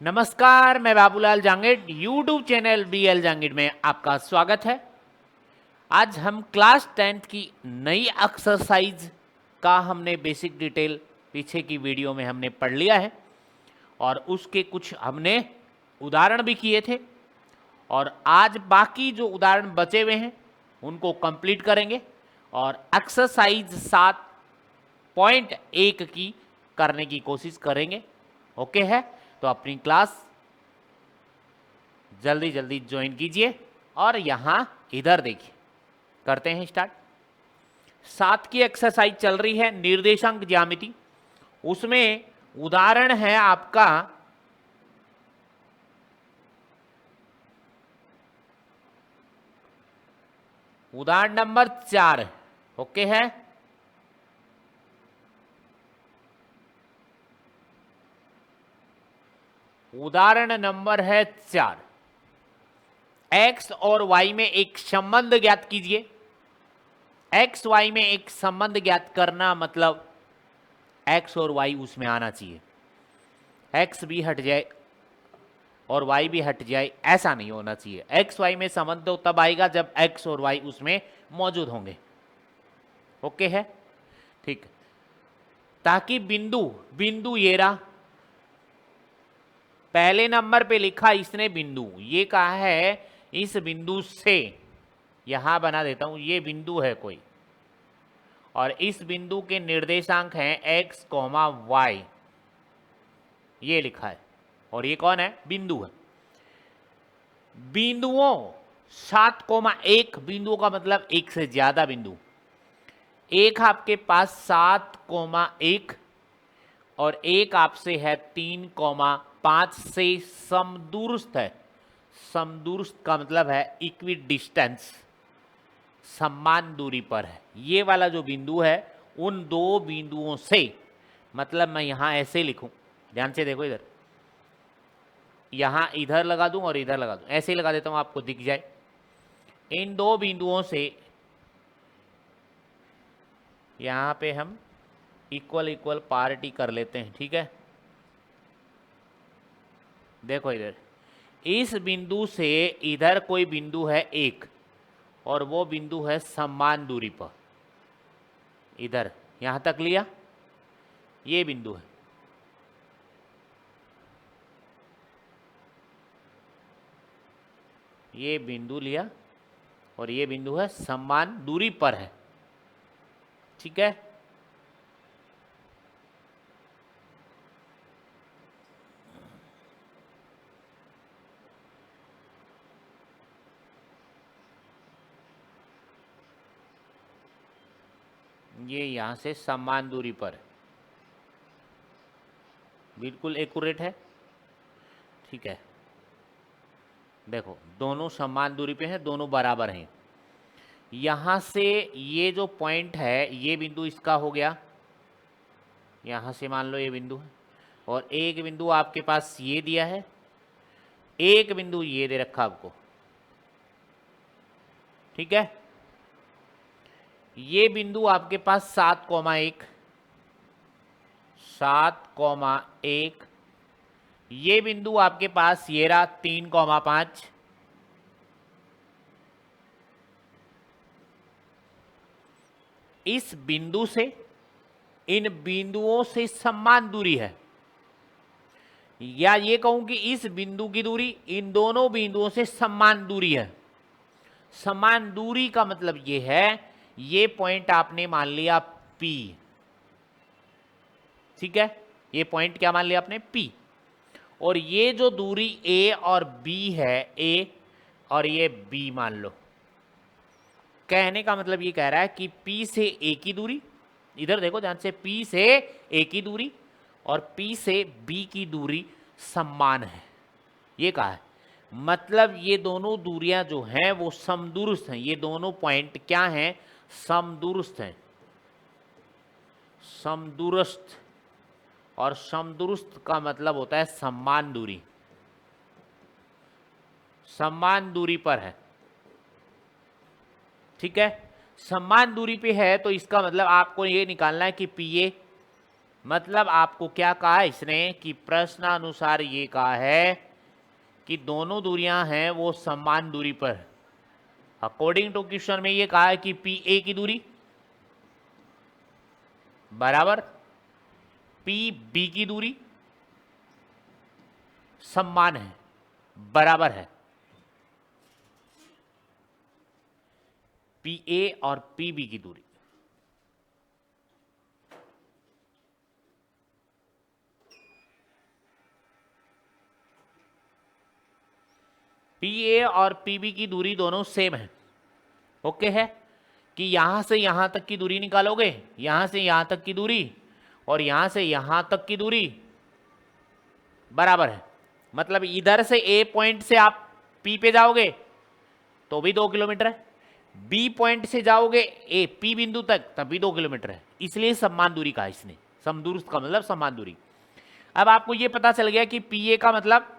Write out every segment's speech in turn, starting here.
नमस्कार, मैं Babulal Jangid YouTube channel BL Jangid में आपका स्वागत है। आज हम क्लास 10th की नई एक्सरसाइज का हमने बेसिक डिटेल पीछे की वीडियो में हमने पढ़ लिया है और उसके कुछ हमने उदाहरण भी किए थे और आज बाकी जो उदाहरण बचे हुए हैं उनको कंप्लीट करेंगे और एक्सरसाइज 7.1 की करने की कोशिश करेंगे। ओके है, तो अपनी क्लास जल्दी जल्दी ज्वाइन कीजिए और यहां इधर देखिए, करते हैं स्टार्ट। 7 की एक्सरसाइज चल रही है निर्देशांक ज्यामिति। उसमें उदाहरण है आपका उदाहरण नंबर 4। ओके है, उदाहरण नंबर है 4। एक्स और वाई में एक संबंध ज्ञात कीजिए। एक्स वाई में एक संबंध ज्ञात करना मतलब एक्स और वाई उसमें आना चाहिए। एक्स भी हट जाए और वाई भी हट जाए ऐसा नहीं होना चाहिए। एक्स वाई में संबंध तो तब आएगा जब एक्स और वाई उसमें मौजूद होंगे। ओके है, ठीक। ताकि बिंदु बिंदु ये रहा, पहले नंबर पे लिखा इसने बिंदु, ये कहा है इस बिंदु से, यहां बना देता हूं, ये बिंदु है कोई और इस बिंदु के निर्देशांक हैं x, y, ये लिखा है और ये कौन है? बिंदु है। बिंदुओं 7,1 बिंदुओं का मतलब एक से ज्यादा बिंदु। एक आपके पास 7,1 और एक आपसे है 3,5 से समदूरस्थ है। समदूरस्थ का मतलब है इक्वी डिस्टेंस, समान दूरी पर है। ये वाला जो बिंदु है उन दो बिंदुओं से, मतलब मैं यहां ऐसे लिखूं, ध्यान से देखो इधर, यहां इधर लगा दूं और इधर लगा दूं, ऐसे ही लगा देता हूं आपको दिख जाए। इन दो बिंदुओं से यहां पे हम इक्वल इक्वल पार्टी कर लेते हैं, ठीक है। देखो इधर, इस बिंदु से इधर कोई बिंदु है एक और वो बिंदु है समान दूरी पर, इधर यहां तक लिया, ये बिंदु है। ये बिंदु लिया और ये बिंदु है समान दूरी पर है, ठीक है। ये यहां से समान दूरी पर है, बिल्कुल एक्यूरेट है, ठीक है। देखो दोनों समान दूरी पे हैं, दोनों बराबर हैं। यहां से ये जो पॉइंट है, ये बिंदु इसका हो गया, यहां से मान लो ये बिंदु है और एक बिंदु आपके पास ये दिया है, एक बिंदु ये दे रखा आपको, ठीक है। ये बिंदु आपके पास 7,1, 7,1, ये बिंदु आपके पास ये रहा 3,5, इस बिंदु से इन बिंदुओं से समान दूरी है, या ये कहूं कि इस बिंदु की दूरी इन दोनों बिंदुओं से समान दूरी है। समान दूरी का मतलब ये है, ये पॉइंट आपने मान लिया P, ठीक है। ये पॉइंट क्या मान लिया आपने? P। और ये जो दूरी A और B है, A और ये B मान लो। कहने का मतलब ये कह रहा है कि P से A की दूरी, इधर देखो ध्यान से, P से A की दूरी और P से B की दूरी समान है, ये कहा है। मतलब ये दोनों दूरियां जो हैं वो समदूरस्थ हैं। ये दोनों पॉइंट क्या हैं? समदूरस्थ हैं, समदूरस्थ। और समदूरस्थ का मतलब होता है समान दूरी, समान दूरी पर है, ठीक है। समान दूरी पे है तो इसका मतलब आपको ये निकालना है कि PA मतलब आपको क्या कहा इसने कि प्रश्नानुसार ये कहा है कि दोनों दूरियां हैं वो समान दूरी पर। अकॉर्डिंग टू क्वेश्चन में ये कहा है कि पी ए की दूरी बराबर पी बी की दूरी समान है, बराबर है। पी ए और पी बी की दूरी पी ए और पी बी की दूरी दोनों सेम है। ओके है कि यहां से यहां तक की दूरी निकालोगे, यहां से यहां तक की दूरी और यहां से यहां तक की दूरी बराबर है। मतलब इधर से ए पॉइंट से आप पी पे जाओगे तो भी 2 किलोमीटर है, बी पॉइंट से जाओगे ए पी बिंदु तक तब भी 2 किलोमीटर है, इसलिए समान दूरी कहा इसने। समदूर का मतलब समान दूरी। अब आपको यह पता चल गया कि पी ए का मतलब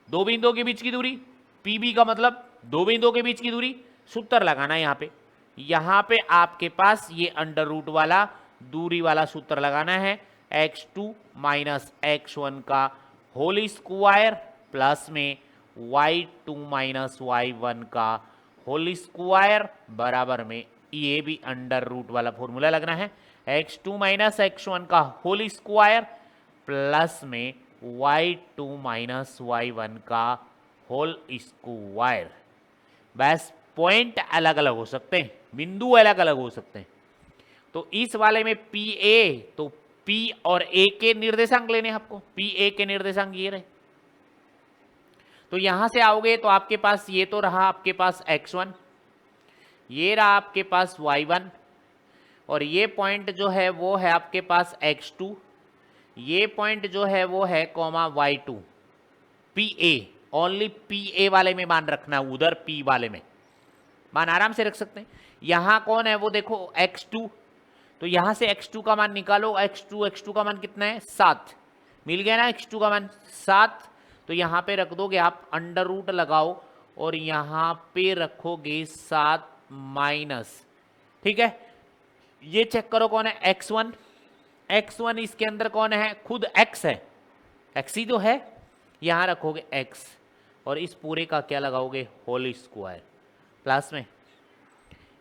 दो बिंदुओं के बीच की दूरी, पी बी का मतलब दो बिंदुओं के बीच की दूरी। सूत्र लगाना है यहां पे आपके पास ये अंडर रूट वाला दूरी वाला सूत्र लगाना है, x2 माइनस x1 का होल स्क्वायर प्लस में y2 माइनस y1 का होल स्क्वायर बराबर में ये भी अंडर रूट वाला फॉर्मूला लगना है, x2 माइनस x1 का होल स्क्वायर प्लस में y2 माइनस y1 का होल स्क्वायर। बस पॉइंट अलग अलग हो सकते हैं, बिंदु अलग अलग हो सकते हैं। तो इस वाले में पी ए, तो पी और ए के निर्देशांक लेने आपको, पी ए के निर्देशांक ये रहे। तो यहां से आओगे तो आपके पास ये तो रहा आपके पास x1, ये रहा आपके पास y1 और ये पॉइंट जो है वो है आपके पास x2, ये पॉइंट जो है वो है comma y2। P A only P A वाले में मान रखना, उधर पी वाले में मान आराम से रख सकते हैं। यहां कौन है वो देखो x2, तो यहां से x2 का मान निकालो, x2 का मान कितना है 7, मिल गया ना x2 का मान 7। तो यहां पे रख दोगे आप, अंडर रूट लगाओ और यहां पे रखोगे 7 माइनस, ठीक है। ये चेक करो कौन है x1, x1 इसके अंदर कौन है, खुद x है, x ही तो है। यहां रखोगे x और इस पूरे का क्या लगाओगे होल स्क्वायर प्लस में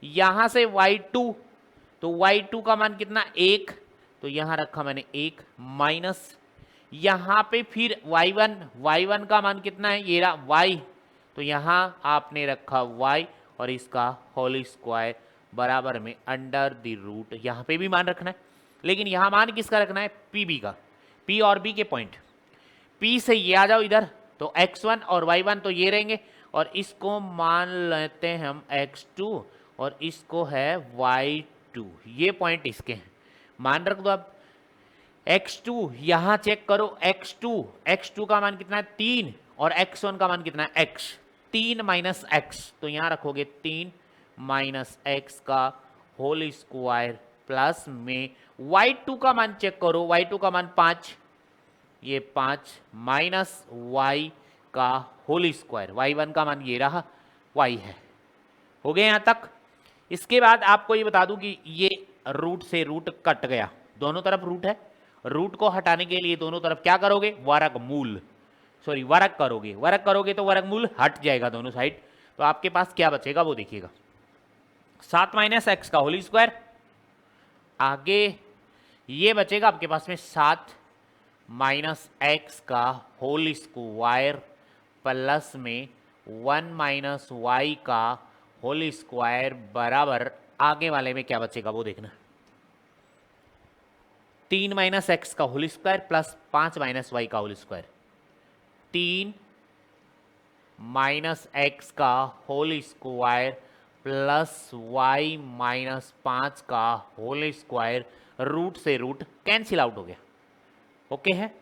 यहां से y2, तो y2 का मान कितना 1, तो यहां रखा मैंने 1 माइनस यहां पे फिर y1 का मान कितना है ये रहा y, तो यहां आपने रखा y और इसका होल स्क्वायर बराबर में अंडर द रूट, यहां पे भी मान रखना है लेकिन यहां मान किसका रखना है पी बी का, पी और बी के पॉइंट। पी से ये आ जाओ इधर तो x1 और y1 तो ये रहेंगे और इसको मान लेते हैं हम x2 और इसको है y2, ये पॉइंट इसके हैं, मान रख दो। अब x2 यहां चेक करो, x2 का मान कितना है 3 और x1 का मान कितना है x, 3 माइनस x, तो यहां रखोगे 3 माइनस x का होल स्क्वायर प्लस में y2 का मान चेक करो, y2 का मान 5, ये 5 माइनस y का होल स्क्वायर, y1 का मान ये रहा y है। हो गए यहां तक। इसके बाद आपको ये बता दूं कि ये रूट से रूट कट गया, दोनों तरफ रूट है, रूट को हटाने के लिए दोनों तरफ क्या करोगे वर्गमूल, सॉरी वर्ग करोगे तो वर्गमूल हट जाएगा दोनों साइड। तो आपके पास क्या बचेगा वो देखिएगा, 7 माइनस एक्स का होल स्क्वायर, आगे ये बचेगा आपके पास में 7 माइनस एक्स का होल स्क्वायर प्लस में 1 माइनस वाई का होल स्क्वायर बराबर, आगे वाले में क्या बचेगा वो देखना, 3 माइनस एक्स का whole square plus 5 minus Y का होल स्क्वायर, 3 माइनस एक्स का whole square plus Y minus 5 का होल स्क्वायर, रूट से रूट कैंसिल आउट हो गया। ओके है।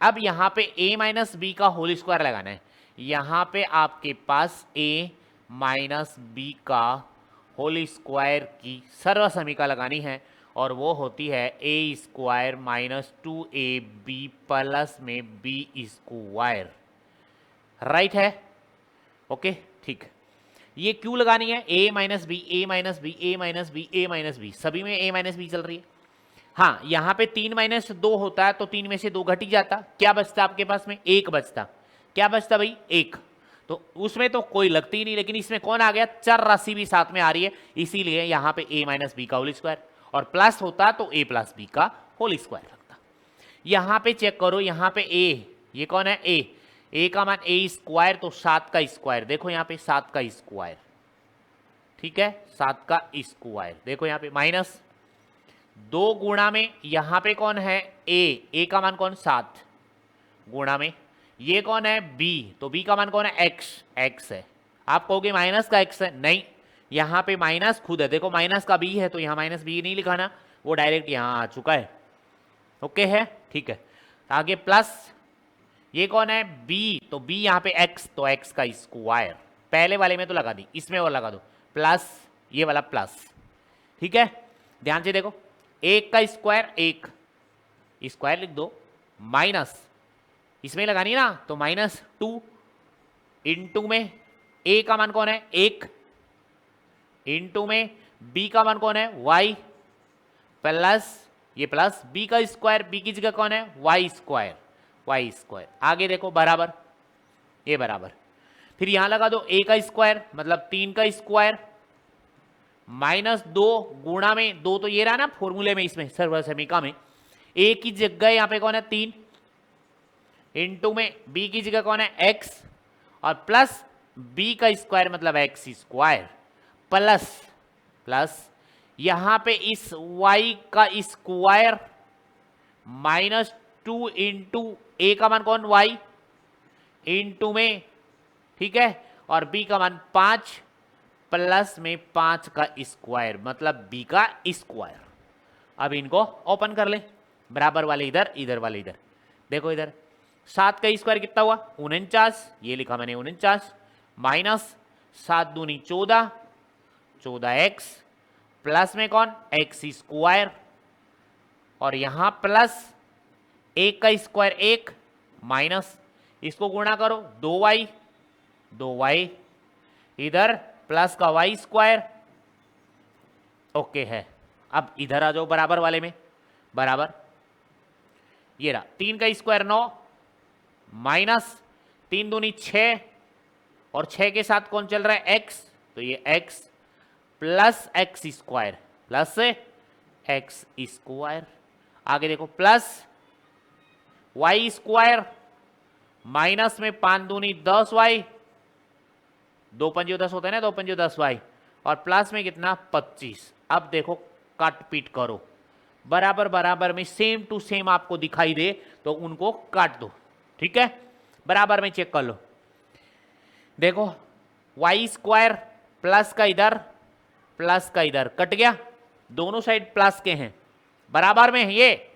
अब यहां पे a माइनस बी का होल स्क्वायर लगाना है, यहां पे आपके पास a माइनस बी का होल स्क्वायर की सर्व समीका लगानी है और वो होती है a square minus 2ab plus में b स्क्वायर, राइट है। ओके ठीक, ये क्यों लगानी है, a minus B, a minus B, a minus B, a minus B, सभी में a माइनस बी चल रही है। हाँ, यहां पे 3 माइनस 2 होता है तो 3 में से 2 घट ही जाता, क्या बचता आपके पास में? 1 बचता। क्या बचता भाई? 1। तो उसमें तो कोई लगती ही नहीं, लेकिन इसमें कौन आ गया? चर राशि भी साथ में आ रही है, इसीलिए यहां पे a माइनस बी का होल स्क्वायर, और प्लस होता तो a प्लस बी का होल स्क्वायर लगता। यहां पे चेक करो, यहां पे a, ये कौन है? a का मान a स्क्वायर, तो 7 का स्क्वायर, देखो यहां पे 7 का स्क्वायर, ठीक है, 7 का स्क्वायर। देखो यहां पे माइनस 2 गुणा में यहां पे कौन है? a का मान कौन? 7 गुणा में ये कौन है? b, तो b का मान कौन है? x है। आप कहोगे माइनस का x है, नहीं, यहां पे माइनस खुद है, देखो माइनस का b है, तो यहां माइनस b नहीं लिखाना, वो डायरेक्ट यहां आ चुका है। ओके है, ठीक है। आगे प्लस, ये कौन है? b, तो b यहां पे x, तो x का स्क्वायर, पहले वाले में तो लगा दी, इसमें और लगा दो, प्लस ये वाला प्लस, ठीक है। ध्यान से देखो, 1 का स्क्वायर, 1 स्क्वायर लिख दो, माइनस इसमें लगानी ना, तो माइनस 2 इंटू में a का मान कौन है? 1 इंटू में b का मान कौन है? y, प्लस ये प्लस b का स्क्वायर, b की जगह कौन है? y square. आगे देखो बराबर, ये बराबर, फिर यहां लगा दो a का स्क्वायर मतलब 3 का स्क्वायर, माइनस 2 गुणा में 2 तो ये रहा ना फॉर्मूले में, इसमें सर्वसमीका में a की जगह यहां पे कौन है? 3 इंटू में b की जगह कौन है? x, और प्लस b का स्क्वायर मतलब x स्क्वायर, प्लस यहां पे इस y का स्क्वायर माइनस 2 इंटू a का मान कौन? y इंटू में, ठीक है, और b का मान 5 प्लस में 5 का स्क्वायर मतलब b का स्क्वायर। अब इनको ओपन कर ले, बराबर वाले इधर, इधर वाले इधर। देखो इधर 7 का स्क्वायर कितना हुआ? 49, ये लिखा मैंने 49, माइनस 7 दूनी 14, 14x, प्लस में कौन? x स्क्वायर, और यहां प्लस 1 का स्क्वायर 1, माइनस इसको गुणा करो 2y, इधर प्लस का y स्क्वायर। ओके है, अब इधर आ जाओ बराबर वाले में, बराबर ये रहा 3 का स्क्वायर 9, माइनस 3 दूनी 6, और 6 के साथ कौन चल रहा है? x, तो ये x plus x square, plus से x स्क्वायर। आगे देखो प्लस y स्क्वायर, माइनस में 5 दूनी 10y, 2 पंजो 10 होता है ना, 2 पंजो 10y, और प्लस में कितना? 25। अब देखो काट पीट करो, बराबर बराबर में सेम टू सेम आपको दिखाई दे तो उनको काट दो, ठीक है। बराबर में चेक कर लो, देखो y स्क्वायर प्लस का इधर, प्लस का इधर कट गया, दोनों साइड प्लस के हैं, बराबर में है ये,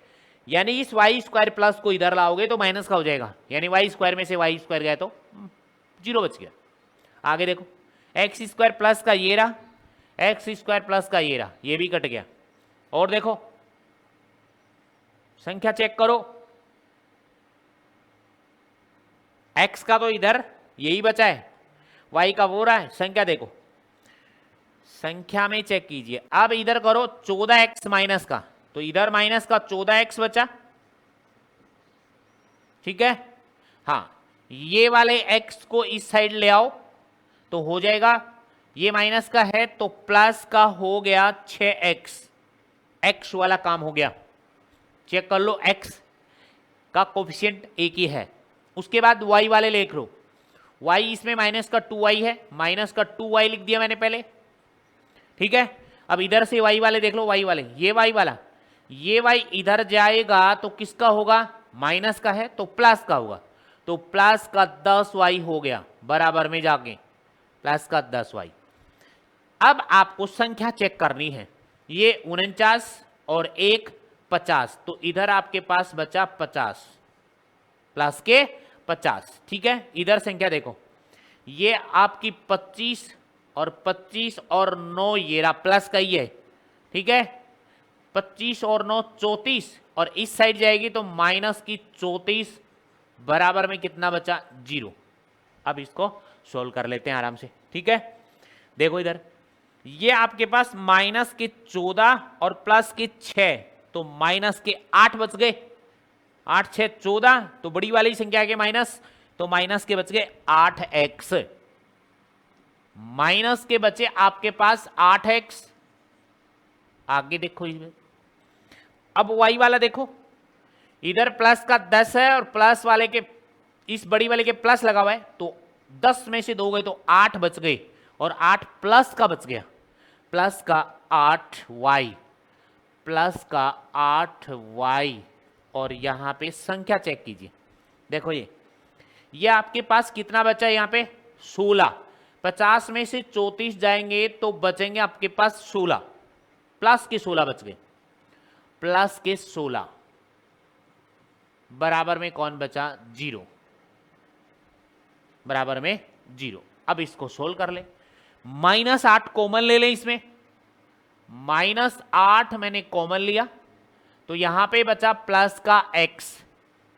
यानी इस y स्क्वायर प्लस को इधर लाओगे तो माइनस का हो जाएगा, यानी y स्क्वायर में से y स्क्वायर गया तो 0 बच गया। आगे देखो एक्स स्क्वायर प्लस का ये रहा, एक्स स्क्वायर प्लस का ये रहा, ये भी कट गया। और देखो संख्या चेक करो, एक्स का तो इधर यही बचा है, वाई का वो रहा है, संख्या देखो, संख्या में चेक कीजिए। अब इधर करो 14x माइनस का, तो इधर माइनस का 14x बचा, ठीक है। हाँ, ये वाले x को इस साइड ले आओ तो हो जाएगा, ये माइनस का है तो प्लस का हो गया 6x, x वाला काम हो गया। चेक कर लो, x का कोफिशिएंट एक ही है। उसके बाद y वाले लिख लो, y इसमें माइनस का 2y है, माइनस का 2y लिख दिया मैंने पहले, ठीक है। अब इधर से y वाले देख लो, y वाले, ये y वाला, ये y इधर जाएगा तो किसका होगा? माइनस का है तो प्लस का होगा, तो प्लस का 10y हो गया, बराबर में जाके प्लस का 10y। अब आपको संख्या चेक करनी है, ये 49 और 1 50, तो इधर आपके पास बचा 50 प्लस के 50, ठीक है। इधर संख्या देखो, ये आपकी 25 और 9 ये रहा प्लस का ही है, ठीक है। 25 और 9 34, और इस साइड जाएगी तो माइनस की 34, बराबर में कितना बचा? 0। अब इसको सोल्व कर लेते हैं आराम से, ठीक है। देखो इधर ये आपके पास माइनस के 14 और प्लस के 6, तो माइनस के 8 बच गए, 8 6 14, तो बड़ी वाली संख्या के माइनस, तो माइनस के बच गए 8x, माइनस के बचे आपके पास 8x। आगे देखो इसमें, अब y वाला देखो, इधर प्लस का 10 है और प्लस वाले के, इस बड़ी वाले के प्लस लगा हुआ है, तो 10 में से 2 गए तो 8 बच गए, और 8 प्लस का बच गया, प्लस का 8y, प्लस का 8y, और यहां पे संख्या चेक कीजिए, देखो ये आपके पास कितना बचा है, यहां पे 16, 50 में से 34 जाएंगे तो बचेंगे आपके पास 16, प्लस के 16 बच गए, प्लस के 16 बराबर में कौन बचा, 0, बराबर में 0। अब इसको सोल्व कर ले, -8 कॉमन ले लें इसमें, -8 मैंने कॉमन लिया, तो यहां पे बचा प्लस का x,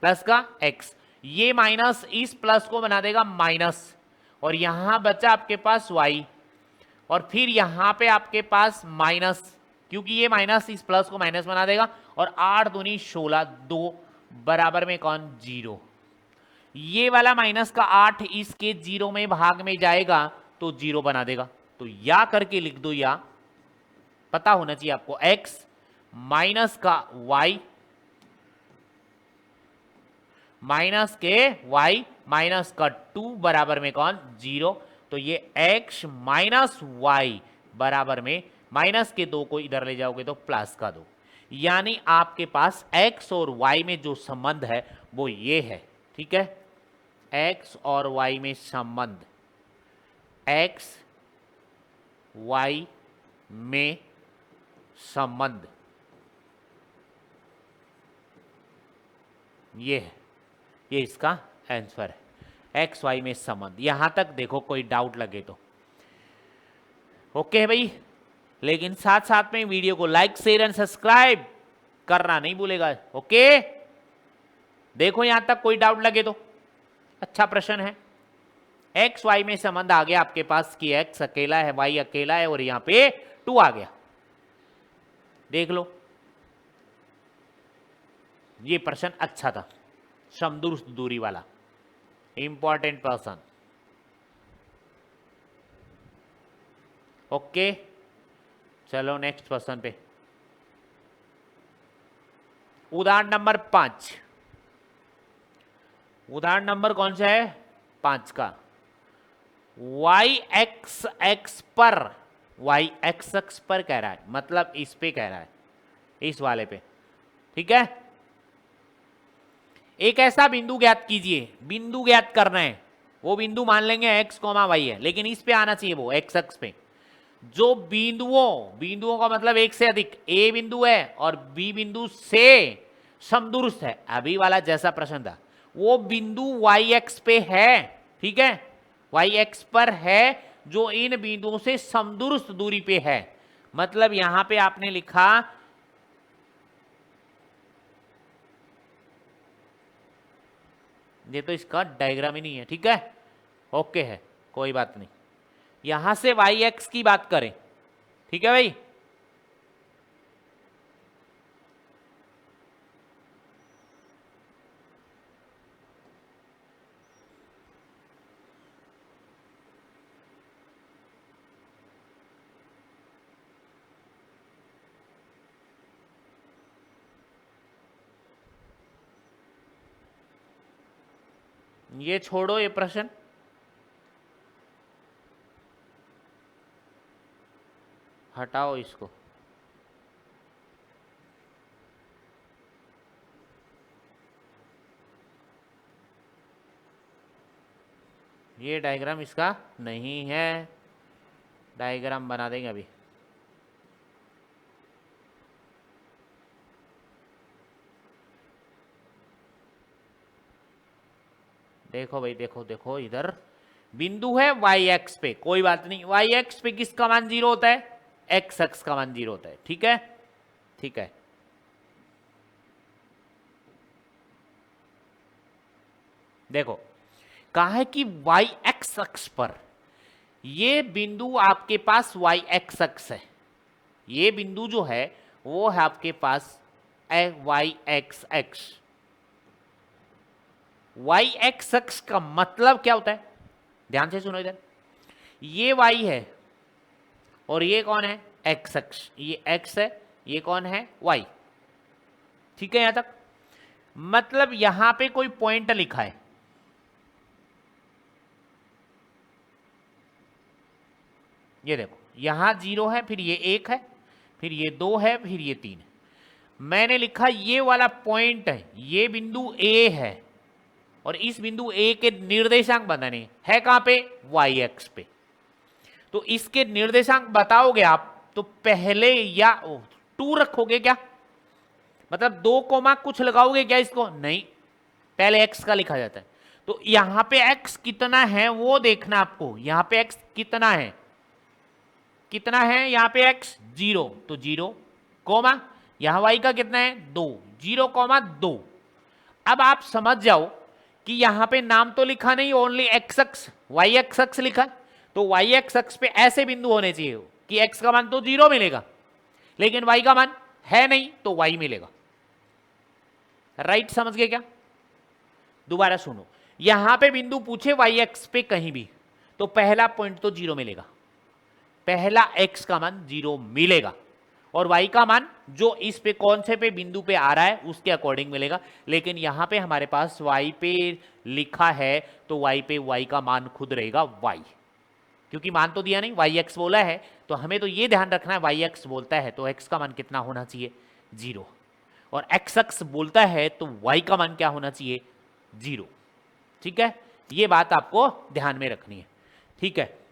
प्लस का x, ये माइनस इस प्लस को बना देगा माइनस, और यहां बचा आपके पास y, और फिर यहां पे आपके पास माइनस, क्योंकि ये माइनस इस प्लस को माइनस बना देगा, और 8 दूनी 16, 2 बराबर में कौन, 0। ये वाला माइनस का 8 इसके 0 में भाग में जाएगा तो 0 बना देगा, तो या करके लिख दो, या पता होना चाहिए आपको, x माइनस का y, माइनस के y माइनस का 2 बराबर में कौन, 0। तो ये x माइनस y बराबर में, माइनस के 2 को इधर ले जाओगे तो प्लस का 2, यानी आपके पास x और y में जो संबंध है वो ये है, ठीक है, x और y में संबंध, x y में संबंध ये है, ये इसका आंसर है, एक्स वाई में संबंध। यहां तक देखो, कोई डाउट लगे तो ओके है भाई, लेकिन साथ साथ में वीडियो को लाइक शेयर एंड सब्सक्राइब करना नहीं भूलेगा, ओके। देखो यहां तक कोई डाउट लगे तो, अच्छा प्रश्न है। एक्स वाई में संबंध आ गया आपके पास कि एक्स अकेला है, वाई अकेला है, और यहां पे 2 आ गया, देख लो, ये प्रश्न अच्छा था, समदूरस्थ दूरी वाला, इंपॉर्टेंट प्रश्न, ओके। चलो नेक्स्ट प्रश्न पे, उदाहरण नंबर 5, उदाहरण नंबर कौन सा है, 5 का। y एक्स एक्स पर, y एक्स एक्स पर कह रहा है, मतलब इस पे कह रहा है, इस वाले पे, ठीक है। एक ऐसा बिंदु ज्ञात कीजिए, बिंदु ज्ञात करना है, वो बिंदु मान लेंगे x, y है, लेकिन इस पे आना चाहिए वो x अक्ष पे, जो बिंदुओं का मतलब एक से अधिक, a बिंदु है और b बिंदु से समदूरस्थ है, अभी वाला जैसा प्रश्न था, वो बिंदु y एक्स पे है, ठीक है, y एक्स पर है, जो इन बिंदुओं से समदूरस्थ दूरी पे है। मतलब यहां पे आपने लिखा ये, तो इसका डायग्राम ही नहीं है, ठीक है, ओके है, कोई बात नहीं। यहां से y एक्स की बात करें, ठीक है भाई, ये छोड़ो ये प्रश्न, हटाओ इसको, ये डायग्राम इसका नहीं है, डायग्राम बना देंगे अभी। देखो भाई, देखो देखो, इधर बिंदु है y एक्स पे, कोई बात नहीं, y एक्स पे किसका मान 0 होता है, x अक्ष का मान 0 होता है, ठीक है, ठीक है। देखो कहा है कि y एक्स अक्ष पर, ये बिंदु आपके पास y एक्स अक्ष है, ये बिंदु जो है वो है आपके पास Y X X. Y X X का मतलब क्या होता है, ध्यान से सुनो इधर, ये वाई है और ये कौन है, एक्स एक्स, ये एक्स है, ये कौन है, वाई। ठीक है यहां तक, मतलब यहां पे कोई पॉइंट लिखा है, ये देखो यहां 0 है, फिर ये 1 है, फिर ये 2 है, फिर ये 3 है। मैंने लिखा ये वाला पॉइंट है, ये बिंदु ए है और इस बिंदु ए के निर्देशांक बताने है कहां पे, वाई एक्स पे। तो इसके निर्देशांक बताओगे आप तो पहले या 2 रखोगे क्या, मतलब 2 कोमा कुछ लगाओगे क्या इसको, नहीं, पहले x का लिखा जाता है। तो यहां पे x कितना है वो देखना आपको, यहां पे x कितना है, कितना है यहां पे x 0, तो 0 कोमा यहां y का कितना है 2, 0 कोमा 2। अब आप समझ जाओ कि यहां पे नाम तो लिखा नहीं, ओनली x अक्ष y अक्ष लिखा, तो y अक्ष पे ऐसे बिंदु होने चाहिए कि x का मान तो 0 मिलेगा, लेकिन y का मान है नहीं तो y मिलेगा। राइट, समझ गए क्या, दोबारा सुनो, यहां पे बिंदु पूछे y एक्स पे कहीं भी, तो पहला पॉइंट तो 0 मिलेगा, पहला x का मान 0 मिलेगा और y का मान जो इस पे कौन से पे बिंदु पे आ रहा है उसके अकॉर्डिंग मिलेगा। लेकिन यहां पे हमारे पास y पे लिखा है तो y पे y का मान खुद रहेगा y, क्योंकि मान तो दिया नहीं, y x बोला है, तो हमें तो ये ध्यान रखना है y x बोलता है तो x का मान कितना होना चाहिए 0, और x x बोलता है तो y का मान क्या होना चाहिए 0। ठीक है, ये बात आपको ध्यान में रखनी है। ठीक है,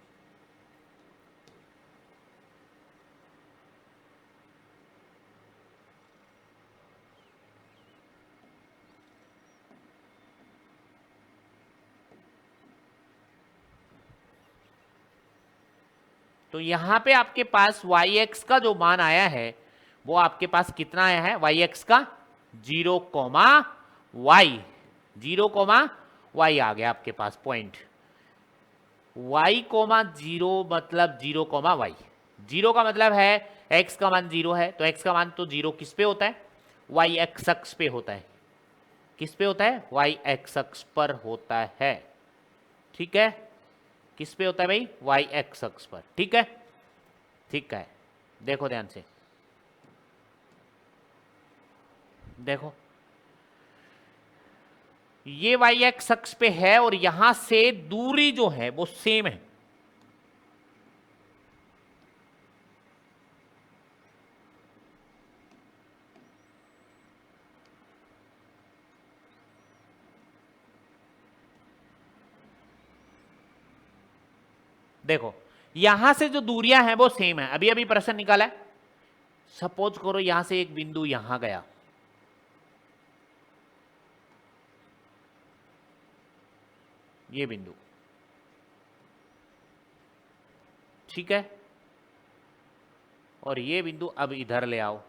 तो यहां पे आपके पास वाई एक्स का जो मान आया है वो आपके पास कितना आया है, वाई एक्स का 0 कोमा वाई, 0 कोमा वाई आ गया आपके पास पॉइंट, y कोमा 0 मतलब 0 कोमा वाई, 0 का मतलब है x का मान 0 है, तो x का मान तो 0 किस पे होता है, y एक्स अक्ष पे होता है, किस पे होता है, y एक्स अक्ष पर होता है। ठीक है, किस पे होता है भाई, y एक्स अक्ष पर। ठीक है, ठीक है, देखो ध्यान से, देखो ये y एक्स अक्ष पे है और यहां से दूरी जो है वो सेम है, देखो यहां से जो दूरियां हैं वो सेम है। अभी अभी प्रश्न निकाला है, सपोज करो यहां से एक बिंदु यहां गया, ये बिंदु, ठीक है, और ये बिंदु अब इधर ले आओ,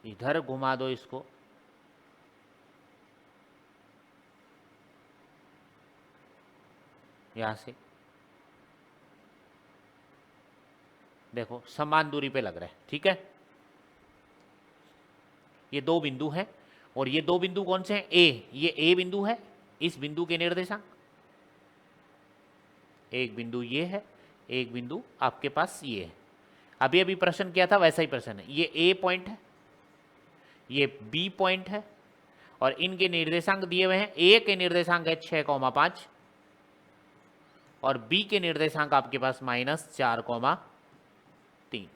इधर घुमा दो इसको, यहां से देखो समान दूरी पे लग रहा है। ठीक है, ये दो बिंदु हैं और ये दो बिंदु कौन से हैं, ये ए बिंदु है, इस बिंदु के निर्देशांक, एक बिंदु ये है, एक बिंदु आपके पास ये है। अभी अभी प्रश्न किया था वैसा ही प्रश्न है, ये ए पॉइंट है, ये बी पॉइंट है और इनके निर्देशांक दिए हुए हैं, ए के निर्देशांक है 6,5 और बी के निर्देशांक आपके पास -4,3।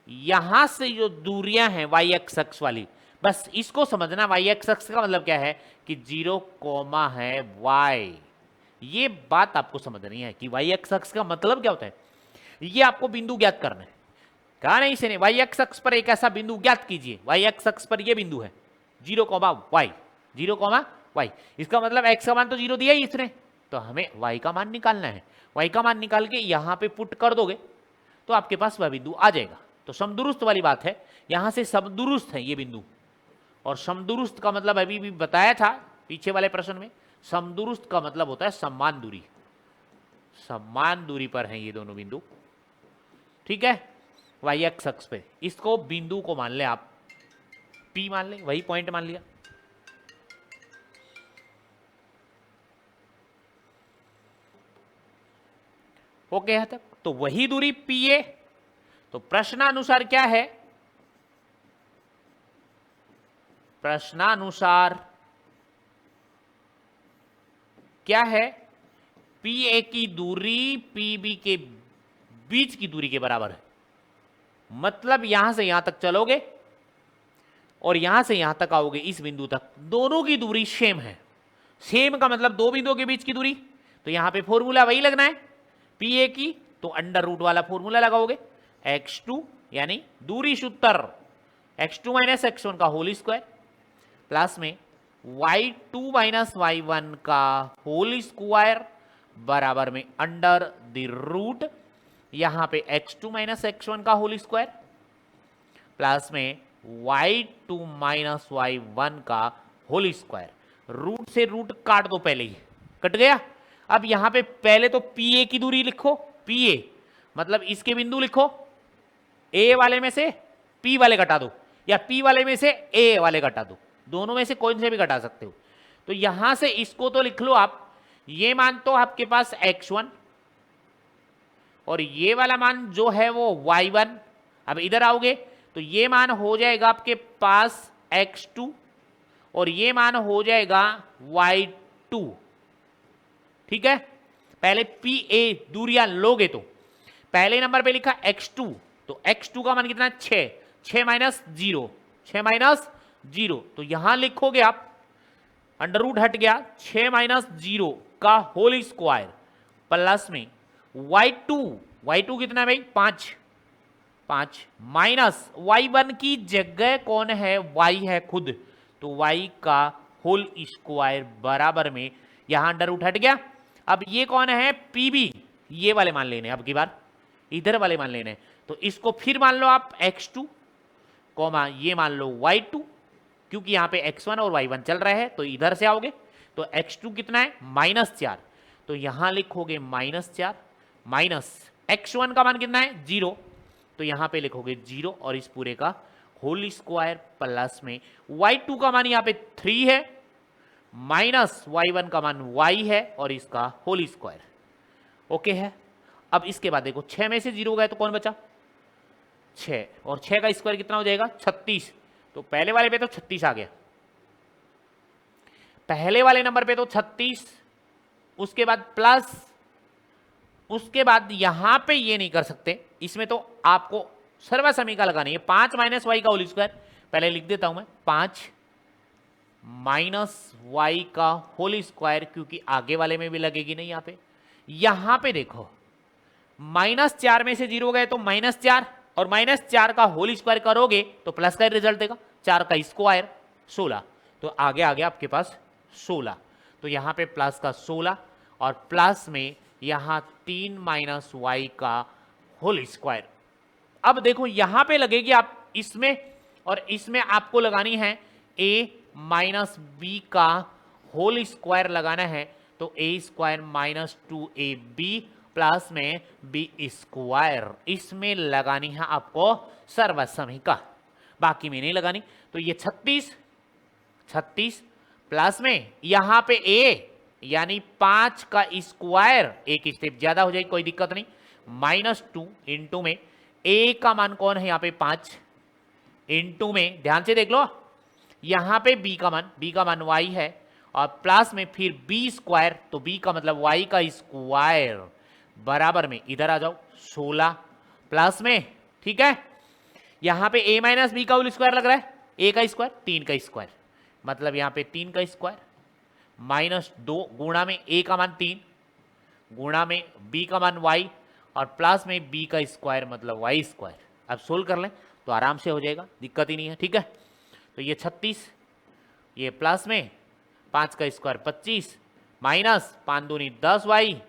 यहां से जो दूरियां हैं वाई एक्स अक्ष वाली, बस इसको समझना, वाई एक्स अक्ष का मतलब क्या है कि 0 कोमा है वाई, ये बात आपको समझनी है कि वाई एक्स अक्ष का मतलब क्या होता है। ये आपको बिंदु ज्ञात करना है, कहा नहीं इसे, नहीं, वाई एक्स अक्ष पर एक ऐसा बिंदु ज्ञात कीजिए, वाई एक्स अक्ष पर ये बिंदु है 0 कोमा वाई, 0 कोमा वाई, इसका मतलब एक्स का मान तो 0 दिया ही इसने, तो हमें वाई का मान निकालना है। वाई का मान निकाल के यहां पे पुट कर दोगे तो आपके पास वह बिंदु आ जाएगा। तो समदुरुस्त वाली बात है, यहां से समदुरुस्त है ये बिंदु, और समदुरुस्त का मतलब अभी भी बताया था पीछे वाले प्रश्न में, समदुरुस्त का मतलब होता है समान दूरी, समान दूरी पर हैं ये दोनों बिंदु। ठीक है, वाई एक्स अक्ष पे, इसको बिंदु को मान ले आप P मान ले, वही पॉइंट मान लिया। ओके यहां तक, तो वही दूरी PA। तो प्रश्नानुसार क्या है, प्रश्नानुसार क्या है, PA की दूरी PB के बीच की दूरी के बराबर है। मतलब यहां से यहां तक चलोगे और यहां से यहां तक आओगे, इस बिंदु तक, दोनों की दूरी सेम है। सेम का मतलब दो बिंदुओं के बीच की दूरी, तो यहां पे फॉर्मूला वही लगना है PA की, तो अंडर रूट वाला फॉर्मूला लगाओगे, x2 यानी दूरी सूत्र x2 माइनस x1 का होल स्क्वायर प्लस में y2 माइनस y1 का होल स्क्वायर बराबर में अंडर द रूट यहां पे x2 माइनस x1 का होल स्क्वायर प्लस में y2 माइनस y1 का होल स्क्वायर। रूट से रूट काट दो, पहले ही कट गया। अब यहां पे पहले तो PA की दूरी लिखो, PA मतलब इसके बिंदु लिखो, A वाले में से P वाले घटा दो या P वाले में से A वाले घटा दो, दोनों में से कोई से भी घटा सकते हो। तो यहां से इसको तो लिख लो आप, ये मान तो आपके पास x1 और ये वाला मान जो है वो y1। अब इधर आओगे तो ये मान हो जाएगा आपके पास x2 और ये मान हो जाएगा y2। ठीक है, पहले PA दूरियां लोगे तो पहले नंबर पे लिखा x2, तो x2 का मान कितना, 6, 6 माइनस 0, 6 माइनस 0, तो यहां लिखोगे आप, अंडर रूट हट गया, 6 माइनस 0 का होल स्क्वायर प्लस में y2, y2 कितना है भाई, 5, 5 माइनस y1 की जगह कौन है, y है खुद, तो y का होल स्क्वायर बराबर में यहां अंडर रूट हट गया। अब ये कौन है, PB, ये वाले मान लेने, अब की बार इधर वाले मान लेने, तो इसको फिर मान लो आप x2 कॉमा ये मान लो y2, क्योंकि यहां पे x1 और y1 चल रहे हैं, तो इधर से आओगे तो x2 कितना है, -4, तो यहां लिखोगे -4 माइनस x1 का मान कितना है, 0, तो यहां पे लिखोगे 0 और इस पूरे का होल स्क्वायर प्लस में y2 का मान यहां पे 3 है माइनस y1 का मान y है और इसका होल स्क्वायर। ओके है। अब इसके बाद देखो 6 में से 0 गए तो कौन बचा, 6, और 6 का स्क्वायर कितना हो जाएगा, 36, तो पहले वाले पे तो 36 आ गया, पहले वाले नंबर पे तो 36, उसके बाद प्लस, उसके बाद यहां पे ये नहीं कर सकते, इसमें तो आपको सर्व समीकरण लगानी है, 5 माइनस वाई का होल स्क्वायर, पहले लिख देता हूं मैं, 5 माइनस वाई का होल स्क्वायर, क्योंकि आगे वाले में भी लगेगी नहीं यहां पे देखो -4 में से 0 गए तो -4 और -4 का होल स्क्वायर करोगे तो प्लस का रिजल्ट देगा, 4 का स्क्वायर 16, तो आगे आ गया आपके पास 16, तो यहां पे प्लस का 16 और प्लस में यहां 3 माइनस वाई का होल स्क्वायर। अब देखो यहां पे लगेगी आप इसमें और इसमें आपको लगानी है a माइनस बी का होल स्क्वायर लगाना है, तो a square minus 2ab plus में b स्क्वायर, इसमें लगानी है आपको सर्वसमीका, बाकी में नहीं लगानी। तो ये 36 प्लस में यहां पे a यानी 5 का स्क्वायर, एक स्टेप ज्यादा हो जाएगी कोई दिक्कत नहीं, -2 इंटू में a का मान कौन है यहां पे 5 इंटू में ध्यान से देख लो यहां पे b का मान y है और प्लस में फिर b स्क्वायर, तो b का मतलब y का स्क्वायर बराबर में इधर आ जाओ 16 प्लस में, ठीक है, यहां पे a माइनस बी का होल स्क्वायर लग रहा है, a का स्क्वायर 3 का स्क्वायर, मतलब यहां पे 3 का स्क्वायर -2 गुणा में a का मान 3 गुणा में b का मान y और प्लस में b का स्क्वायर मतलब y स्क्वायर। अब सोल्व कर लें तो आराम से हो जाएगा, दिक्कत ही नहीं है, ठीक है। तो ये 36, ये प्लस में 5 का स्क्वायर 25 माइनस 5 दूनी 10 वाई,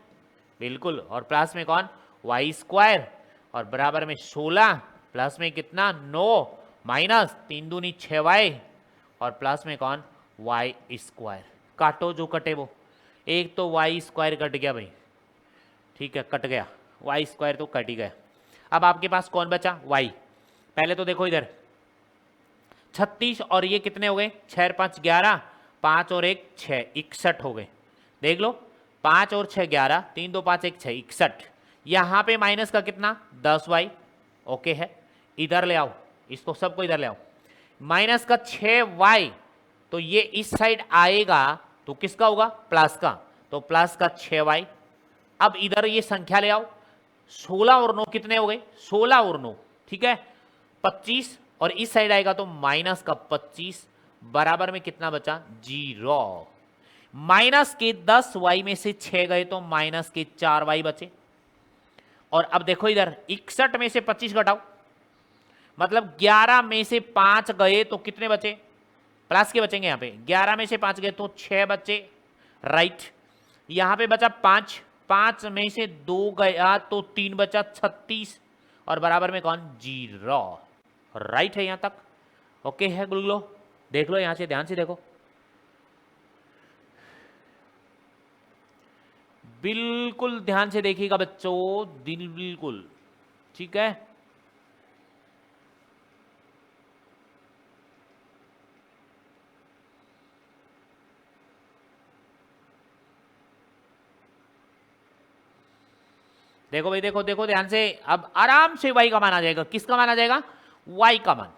बिल्कुल, और प्लस में कौन y स्क्वायर और बराबर में 16 प्लस में कितना 9 माइनस 3 दूनी 6 वाई और प्लस में कौन y स्क्वायर। काटो जो कटे वो, एक तो y स्क्वायर कट गया भाई, ठीक है, कट गया, y स्क्वायर तो कट ही गया। अब आपके पास कौन बचा y, पहले तो देखो इधर 36 और ये कितने हो गए, 6 5 11, 5 और 1 6, 61 हो गए। देख लो 5 और 6 11, 3 2 5 1 6, 61। यहाँ पे माइनस का कितना 10y, ओके है। इधर ले आओ, इसको सबको इधर ले आओ। माइनस का 6y, तो ये इस साइड आएगा तो किसका होगा, प्लस का, तो प्लस का 6y। अब इधर ये संख्या ले आओ, 16 और 9 कितने हो गए, 16 और 9, ठीक है 25, और इस साइड आएगा तो माइनस का 25, बराबर में कितना बचा 0। माइनस के 10y में से 6 गए तो माइनस के 4y बचे। और अब देखो इधर 61 में से 25 घटाओ, मतलब 11 में से 5 गए तो कितने बचे, प्लस के बचेंगे। यहां पे 11 में से 5 गए तो 6 बचे, राइट। यहां पे बचा 5, 5 में से 2 गया तो 3 बचा, 36, और बराबर में कौन 0, राइट है यहां तक, ओके है गुलगुलो। देख लो यहां से, ध्यान से देखो, बिल्कुल ध्यान से देखिएगा बच्चों, बिल्कुल, ठीक है। देखो भाई, देखो देखो ध्यान से, अब आराम से y का मान आ जाएगा। किसका मान आ जाएगा, y का मान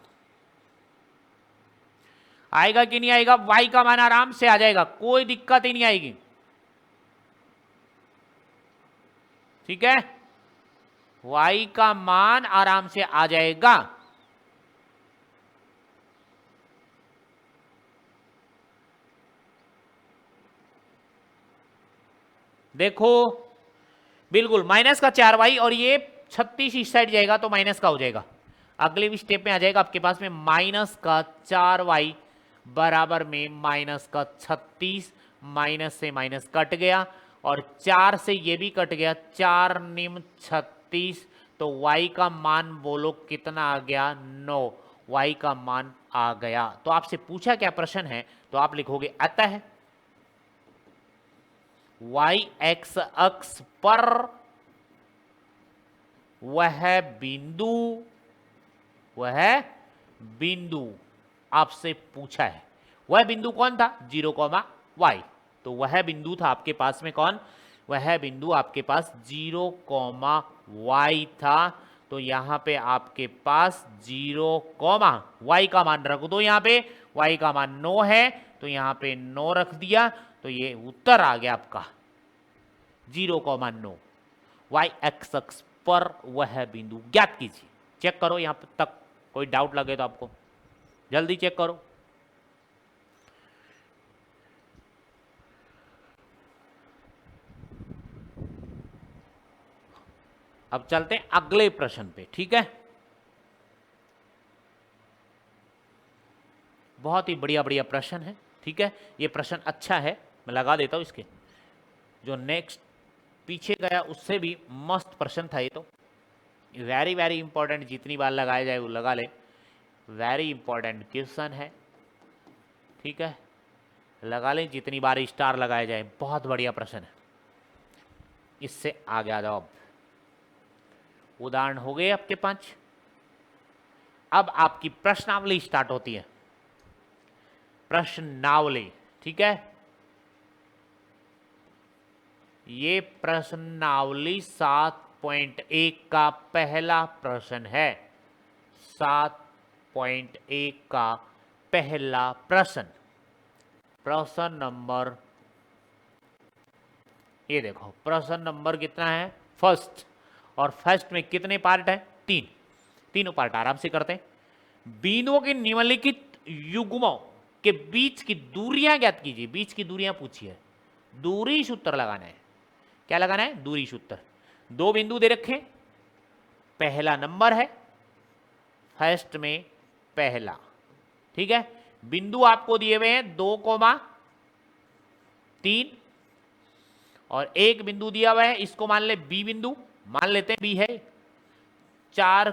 आएगा कि नहीं आएगा, y का मान आराम से आ जाएगा, कोई दिक्कत ही नहीं आएगी, ठीक है। y का मान आराम से आ जाएगा। देखो बिल्कुल माइनस का 4y, और ये 36 इस साइड जाएगा तो माइनस का हो जाएगा। अगले भी स्टेप में आ जाएगा आपके पास में माइनस का 4y बराबर में माइनस का 36, माइनस से माइनस कट गया, और 4 से ये भी कट गया, 4 निम 36, तो y का मान बोलो कितना आ गया 9, y का मान आ गया। तो आपसे पूछा क्या प्रश्न है, तो आप लिखोगे अतः y x अक्ष पर वह बिंदु आपसे पूछा है। वह बिंदु कौन था, 0, y, तो वह बिंदु था आपके पास में कौन, वह बिंदु आपके पास 0, y था। तो यहां पे आपके पास 0, y का मान रख दो, यहां पे y का मान 9 है तो यहां पे 9 रख दिया, तो ये उत्तर आ गया आपका 0, 9। y एक्स अक्ष पर वह बिंदु ज्ञात कीजिए। चेक करो यहां तक, कोई डाउट लगे तो आपको जल्दी चेक करो। अब चलते हैं अगले प्रश्न पे, ठीक है। बहुत ही बढ़िया बढ़िया प्रश्न है, ठीक है। ये प्रश्न अच्छा है, मैं लगा देता हूं इसके, जो नेक्स्ट पीछे गया उससे भी मस्त प्रश्न था ये तो। वेरी वेरी इंपॉर्टेंट, जितनी बार लगाया जाए वो लगा ले, वेरी इंपॉर्टेंट क्वेश्चन है, ठीक है। लगा लें जितनी बार स्टार लगाया जाए, बहुत बढ़िया प्रश्न है। इससे आगे आ जाओ। उदाहरण हो गए आपके 5। अब आपकी प्रश्नावली स्टार्ट होती है, प्रश्नावली, ठीक है। ये प्रश्नावली 7.1 का पहला प्रश्न है, 7.1 का पहला प्रश्न। प्रश्न नंबर, ये देखो प्रश्न नंबर कितना है, फर्स्ट, और फर्स्ट में कितने पार्ट है, 3, तीनों पार्ट आराम से करते हैं। बिंदुओं के निम्नलिखित युग्मों के बीच की दूरियां ज्ञात कीजिए। बीच की दूरियां पूछी है, दूरी सूत्र लगाना है। क्या लगाना है, दूरी सूत्र। 2 बिंदु दे रखे, पहला नंबर है, फर्स्ट में पहला, ठीक है। बिंदु आपको दिए हुए हैं 2, 3, और एक बिंदु दिया हुआ है, इसको मान ले बी बिंदु, मान लेते हैं बी है, 4,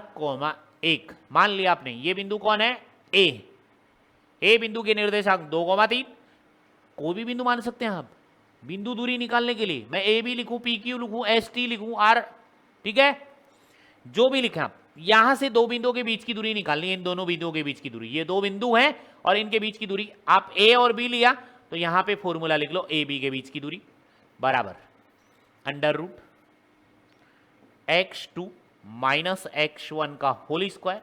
1 मान लिया आपने। ये बिंदु कौन है, ए बिंदु के निर्देशांक 2, 3, कोई भी बिंदु मान सकते हैं आप बिंदु दूरी निकालने के लिए। मैं ए भी लिखूं, पी क्यू लिखूं, एस टी लिखूं, आर, ठीक है, जो भी लिखें आप, यहां से दो बिंदुओं के बीच की दूरी निकालनी है, इन दोनों बिंदुओं के बीच की दूरी, ये दो बिंदु हैं और इनके बीच की दूरी, आप ए और बी लिया तो यहां पे फॉर्मूला लिख लो, ए बी के बीच की दूरी बराबर under root x2 minus x1 का whole square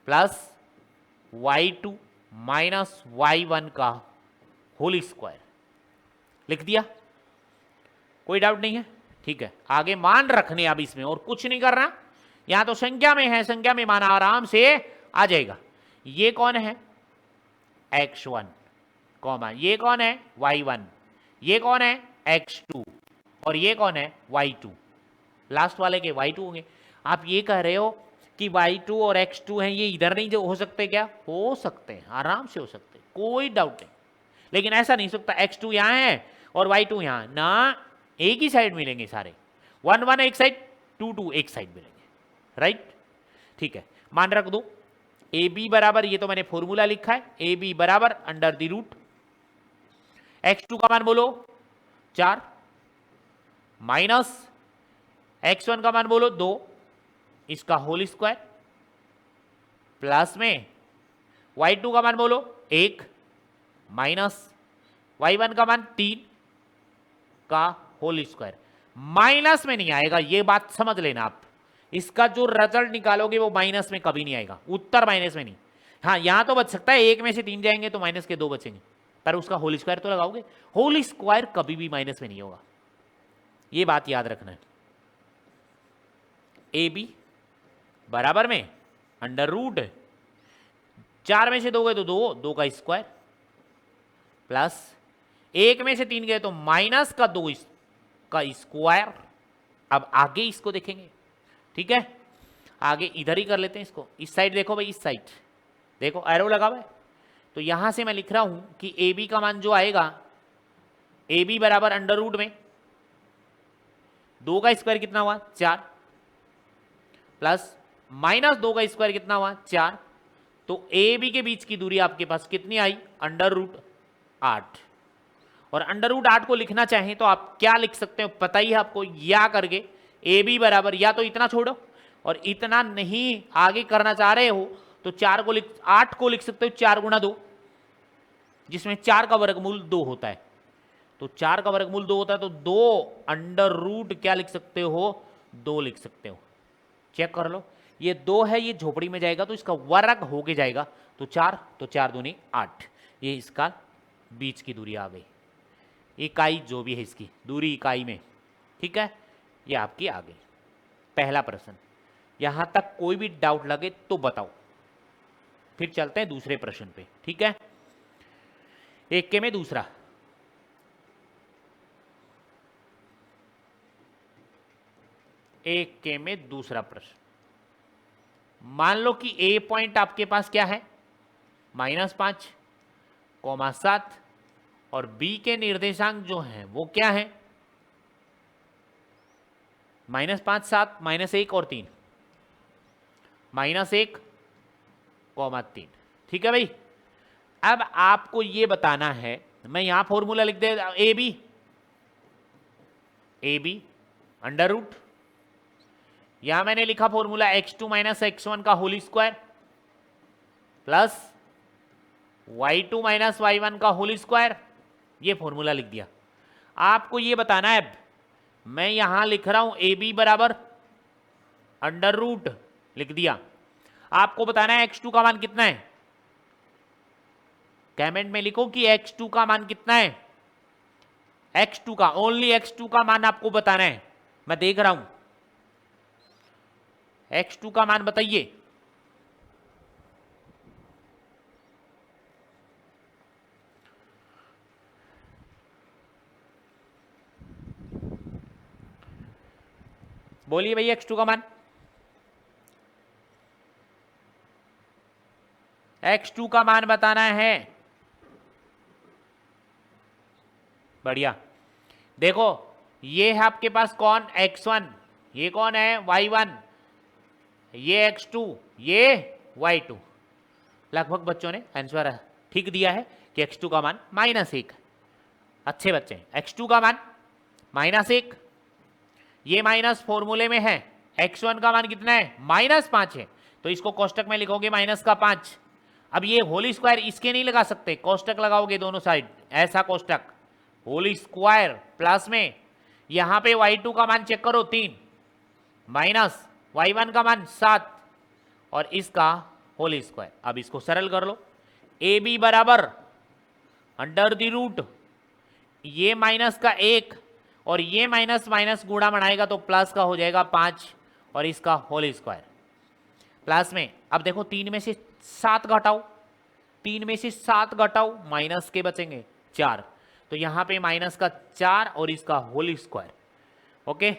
plus y2 minus y1 का होल स्क्वायर। लिख दिया, कोई डाउट नहीं है? ठीक है, आगे मान रखने अब इसमें और कुछ नहीं करना, यहां तो संख्या में है, संख्या में मान आराम से आ जाएगा। ये कौन है x1 कॉमा, ये कौन है y1, ये कौन है x2 और ये कौन है y2, लास्ट वाले के y2 होंगे। आप ये कह रहे हो कि y2 और x2 हैं, ये इधर नहीं जो हो सकते? क्या हो सकते हैं, आराम से हो सकते, कोई डाउट नहीं, लेकिन ऐसा नहीं सकता x2 यहां है और y2 यहां ना, एक ही साइड मिलेंगे सारे, 1 1 एक साइड, 2 2 एक साइड मिलेंगे, राइट? ठीक है, मान रख दो ए बी बराबर, ये तो मैंने फॉर्मूला लिखा है, ए बी बराबर अंडर द रूट x2 का मान बोलो 4 माइनस x1 का मान बोलो 2 इसका होल स्क्वायर प्लस में y2 का मान बोलो 1 माइनस y1 का मान 3 का होल स्क्वायर। माइनस में नहीं आएगा, ये बात समझ लेना आप, इसका जो रिजल्ट निकालोगे वो माइनस में कभी नहीं आएगा, उत्तर माइनस में नहीं। हाँ, यहां तो बच सकता है, एक में से 3 जाएंगे तो माइनस के 2 बचेंगे, पर उसका होल स्क्वायर तो लगाओगे, होल स्क्वायर कभी भी माइनस में नहीं होगा, ये बात याद रखना है। ए बी बराबर में अंडर रूट 4 में से 2 गए तो 2, 2 का स्क्वायर प्लस 1 में से 3 गए तो माइनस का 2 का स्क्वायर। अब आगे इसको देखेंगे, ठीक है, आगे इधर ही कर लेते हैं इसको, इस साइड देखो भाई, इस साइड देखो एरो लगा हुआ है, तो यहां से मैं लिख रहा हूं कि ए बी का मान जो आएगा, ए बी बराबर अंडर रूट में 2 का स्क्वायर कितना हुआ 4 प्लस माइनस 2 का स्क्वायर कितना हुआ 4, तो ए बी के बीच की दूरी आपके पास कितनी आई अंडर रूट 8। और अंडर रूट 8 को लिखना चाहें तो आप क्या लिख सकते हो पता ही है आपको, या करके ए बी बराबर, या तो इतना छोड़ो और इतना नहीं आगे करना चाह रहे हो तो 8 को लिख सकते हो 4 गुणा 2, जिसमें 4 का वर्गमूल 2 होता है, तो 4 का वर्गमूल 2 होता है, तो 2 अंडर रूट क्या लिख सकते हो 2 लिख सकते हो। चेक कर लो, ये 2 है, ये झोपड़ी में जाएगा तो इसका वर्ग होके जाएगा, तो 4, तो 4 दूनी 8, ये इसका बीच की दूरी आ गई, इकाई जो भी है इसकी दूरी इकाई में, ठीक है, ये आपकी आ गई। पहला प्रश्न, यहां तक कोई भी डाउट लगे तो बताओ, फिर चलते हैं दूसरे प्रश्न पे, ठीक है। एक के में दूसरा, एक के में दूसरा प्रश्न, मान लो कि ए पॉइंट आपके पास क्या है -5, -7 और बी के निर्देशांक जो हैं वो क्या है -5 7 -1 और 3, -1, -3, ठीक है भाई। अब आपको ये बताना है, मैं यहां फॉर्मूला लिख दे, ए बी अंडर रूट, यहां मैंने लिखा फॉर्मूला x2 माइनस x1 का whole square plus y2 minus y1 का होल स्क्वायर, ये फॉर्मूला लिख दिया। आपको ये बताना है, मैं यहां लिख रहा हूं ए बी बराबर अंडर रूट लिख दिया, आपको बताना है x2 का मान कितना है, कमेंट में लिखो कि x2 का मान कितना है, x2 का, ओनली x2 का मान आपको बताना है, मैं देख रहा हूं, x2 का मान बताइए। बोलिए भैया x2 का मान, x2 का मान बताना है, बढ़िया। देखो ये है आपके पास कौन x1, ये कौन है y1, ये x2, ये y2, लगभग बच्चों ने आंसर ठीक दिया है कि x2 का मान -1, अच्छे बच्चे, x2 का मान -1, ये माइनस फॉर्मूले में है x1 का मान कितना है -5 है, तो इसको कोष्टक में लिखोगे -5। अब ये होल स्क्वायर इसके नहीं लगा सकते, कोष्टक लगाओगे दोनों साइड, ऐसा कोष्टक होल स्क्वायर प्लस में यहां पे y2 का मान चेक करो 3 माइनस y1 का मान 7 और इसका होल स्क्वायर। अब इसको सरल कर लो, ए बी बराबर अंडर द रूट ये माइनस का 1 और ये माइनस माइनस गुणा बनाएगा तो प्लस का हो जाएगा 5 और इसका होल स्क्वायर प्लस में। अब देखो 3 में से 7 घटाओ, 3 में से 7 घटाओ, माइनस के बचेंगे 4, तो यहां पे माइनस का 4 और इसका होल स्क्वायर। ओके,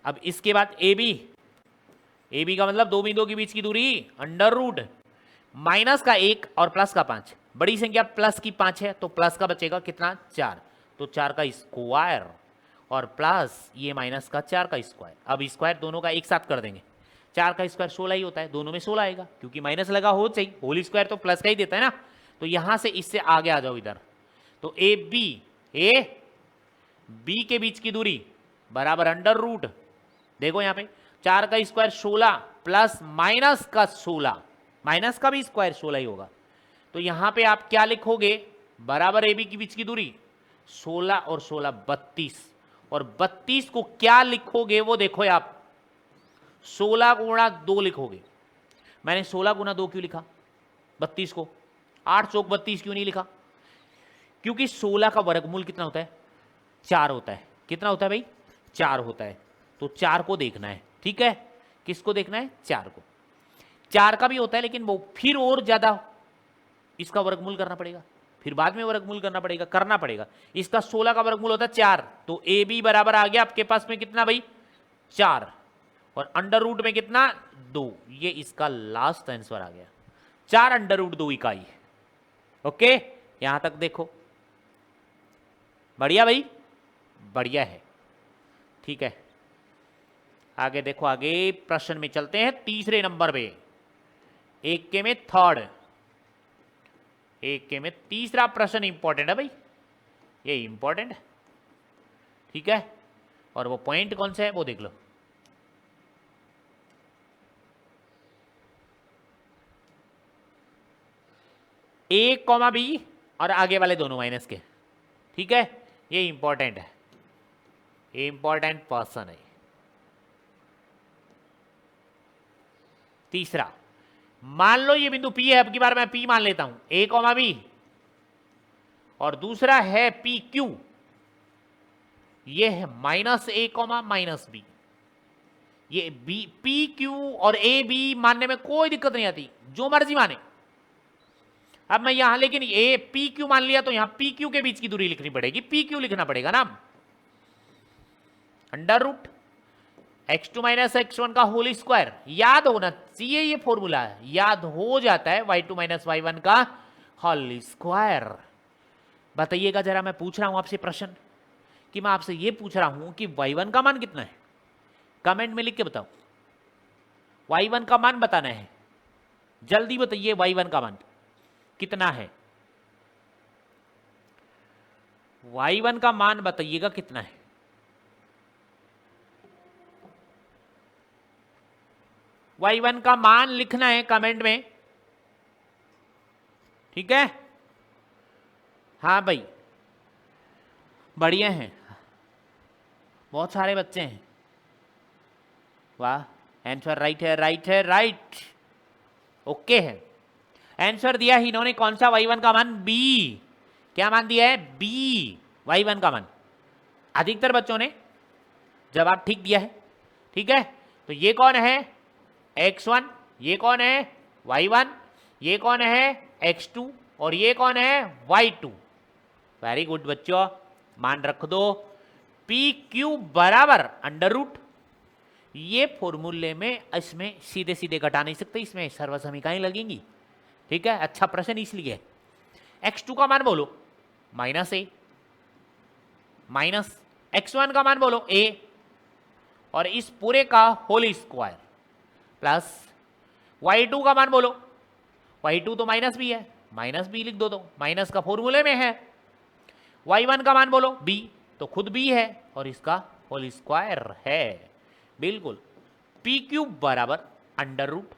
अब इसके बाद ए बी का मतलब दो बिंदुओं के बीच की दूरी अंडर रूट माइनस का 1 और प्लस का 5, बड़ी संख्या प्लस की 5 है तो प्लस का बचेगा कितना 4, तो 4 का स्क्वायर और प्लस ये माइनस का 4 का स्क्वायर। अब स्क्वायर दोनों का एक साथ कर देंगे, 4 का स्क्वायर 16 ही होता है, दोनों में 16 आएगा क्योंकि माइनस लगा हो चाहिए, होल स्क्वायर तो प्लस का ही देता है ना। तो यहां से इससे आगे आ जाओ इधर, तो ए बी के बीच की दूरी बराबर अंडर रूट, देखो यहां पे 4 का स्क्वायर 16 प्लस माइनस का 16, माइनस का भी स्क्वायर 16 ही होगा, तो यहां पे आप क्या लिखोगे बराबर ए बी के बीच की दूरी 16 और 16 32, और 32 को क्या लिखोगे वो देखो आप 16 गुणा 2 लिखोगे। मैंने 16 गुणा 2 क्यों लिखा 32 को, 8 चौक 32 क्यों नहीं लिखा, क्योंकि 16 का वर्गमूल कितना होता है 4 होता है, कितना होता है भाई 4 होता है, तो 4 को देखना है, ठीक है, किसको देखना है 4 को, 4 का भी होता है लेकिन वो फिर और ज्यादा इसका वर्गमूल करना पड़ेगा, फिर बाद में वर्गमूल करना पड़ेगा। इसका 16 का वर्गमूल होता है 4, तो ए बी बराबर आ गया आपके पास में कितना भाई 4 और अंडर रूट में कितना 2, ये इसका लास्ट आंसर आ गया, 4 अंडर रूट 2 इकाई। ओके, यहां तक देखो बढ़िया भाई, बढ़िया है, ठीक है। आगे देखो, आगे प्रश्न में चलते हैं, तीसरे नंबर पे, एक के में थर्ड, एक के में तीसरा प्रश्न इंपॉर्टेंट है भाई, ये इंपॉर्टेंट है, ठीक है, और वो पॉइंट कौन सा है वो देख लो। ए कॉमा बी और आगे वाले दोनों माइनस के, ठीक है, ये इंपॉर्टेंट है, ये इंपॉर्टेंट पर्सन है। तीसरा, मान लो ये बिंदु P है, अब की बार मैं P मान लेता हूं, A कॉमा बी, और दूसरा है पी क्यू, ये है -A कॉमा -B, ये बी पी क्यू और ए बी मानने में कोई दिक्कत नहीं आती, जो मर्जी माने। अब मैं यहां लेकिन ए पी क्यू मान लिया तो यहां पी क्यू के बीच की दूरी लिखनी पड़ेगी, पी क्यू लिखना पड़ेगा ना, under root x2 minus x1 का होल स्क्वायर, याद होना चाहिए ये फॉर्मूला, याद हो जाता है y2 माइनस y1 का होल स्क्वायर। बताइएगा जरा, मैं पूछ रहा हूं आपसे प्रश्न कि मैं आपसे ये पूछ रहा हूं कि y1 का मान कितना है, कमेंट में लिख के बताओ, y1 का मान बताना है, जल्दी बताइए y1 का मान कितना है, y1 का मान बताइएगा कितना है। y1 का मान लिखना है कमेंट में, ठीक है, हाँ भाई, बढ़िया हैं, बहुत सारे बच्चे हैं, वाह, आंसर राइट है, राइट है, राइट, ओके है, आंसर दिया है इन्होंने कौन सा, y1 का मान b, क्या मान दिया है b, y1 का मान, अधिकतर बच्चों ने जवाब ठीक दिया है, ठीक है। तो ये कौन है x1, ये कौन है y1, ये कौन है x2 और ये कौन है y2। वेरी गुड बच्चों, मान रख दो, पी क्यू बराबर अंडर रूट, ये फॉर्मूले में इसमें सीधे सीधे घटा नहीं सकते, इसमें सर्वसमीकाएं लगेंगी, ठीक है, अच्छा प्रश्न इसलिए। x2 का मान बोलो -a, माइनस x1 का मान बोलो a, और इस पूरे का होल स्क्वायर प्लस y2 का मान बोलो, y2 तो -b है, -b लिख दो, तो माइनस का फॉर्मूले में है, y1 का मान बोलो b, तो खुद b है और इसका होल स्क्वायर है, बिल्कुल पी क्यूब बराबर अंडर रूट,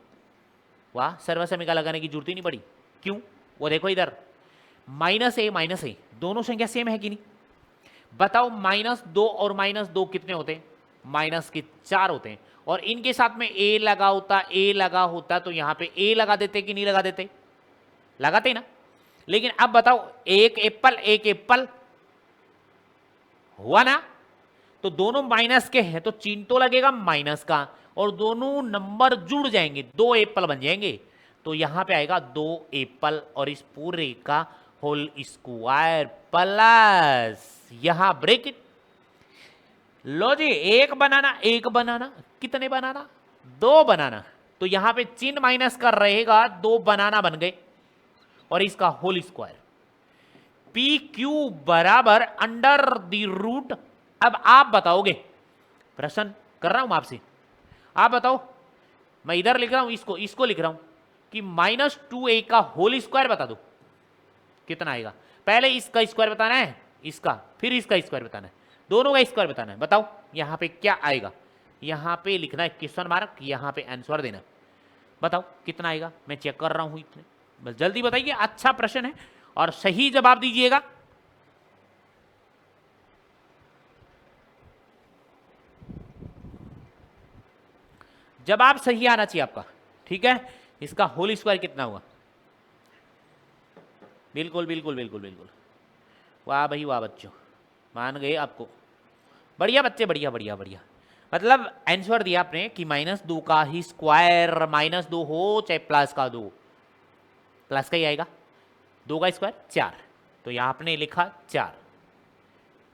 वाह सर्वसमीका लगाने की जरूरत ही नहीं पड़ी। क्यों? वो देखो इधर माइनस ए दोनों संख्या सेम है कि नहीं? बताओ -2 और -2 कितने होते हैं? माइनस के 4 होते हैं। और इनके साथ में ए लगा होता तो यहां पे ए लगा देते कि नहीं लगा देते? लगाते ना। लेकिन अब बताओ एक एप्पल हुआ ना, तो दोनों माइनस के हैं तो चिन्ह तो लगेगा माइनस का, और दोनों नंबर जुड़ जाएंगे, 2 एप्पल बन जाएंगे। तो यहां पे आएगा 2 एप्पल और इस पूरे का होल स्क्वायर प्लस यहां ब्रेकेट। लो जी, एक बनाना कितने बनाना? 2 बनाना। तो यहां पे चिन्ह माइनस का रहेगा, 2 बनाना बन गए और इसका होल स्क्वायर। पी क्यू बराबर अंडर द रूट। अब आप बताओगे, प्रश्न कर रहा हूं आपसे, आप बताओ, मैं इधर लिख रहा हूं, इसको लिख रहा हूं कि -2a का होल स्क्वायर बता दो कितना आएगा। पहले इसका स्क्वायर बताना है, इसका, फिर इसका स्क्वायर बताना है, दोनों का स्क्वायर बताना है। बताओ यहां पे क्या आएगा? यहां पे लिखना है क्वेश्चन मार्क, यहां पे आंसर देना। बताओ कितना आएगा? मैं चेक कर रहा हूं इतने, बस जल्दी बताइए। अच्छा प्रश्न है और सही जवाब दीजिएगा। जवाब सही आना चाहिए आपका, ठीक है। इसका होल स्क्वायर कितना हुआ? बिल्कुल बिल्कुल बिल्कुल बिल्कुल, वाह भाई वाह बच्चों, मान गए आपको। बढ़िया बच्चे, बढ़िया बढ़िया बढ़िया। मतलब आंसर दिया आपने कि -2 का ही स्क्वायर, -2 हो चाहे प्लस का 2, प्लस का ही आएगा। 2 का स्क्वायर 4, तो यहां आपने लिखा 4।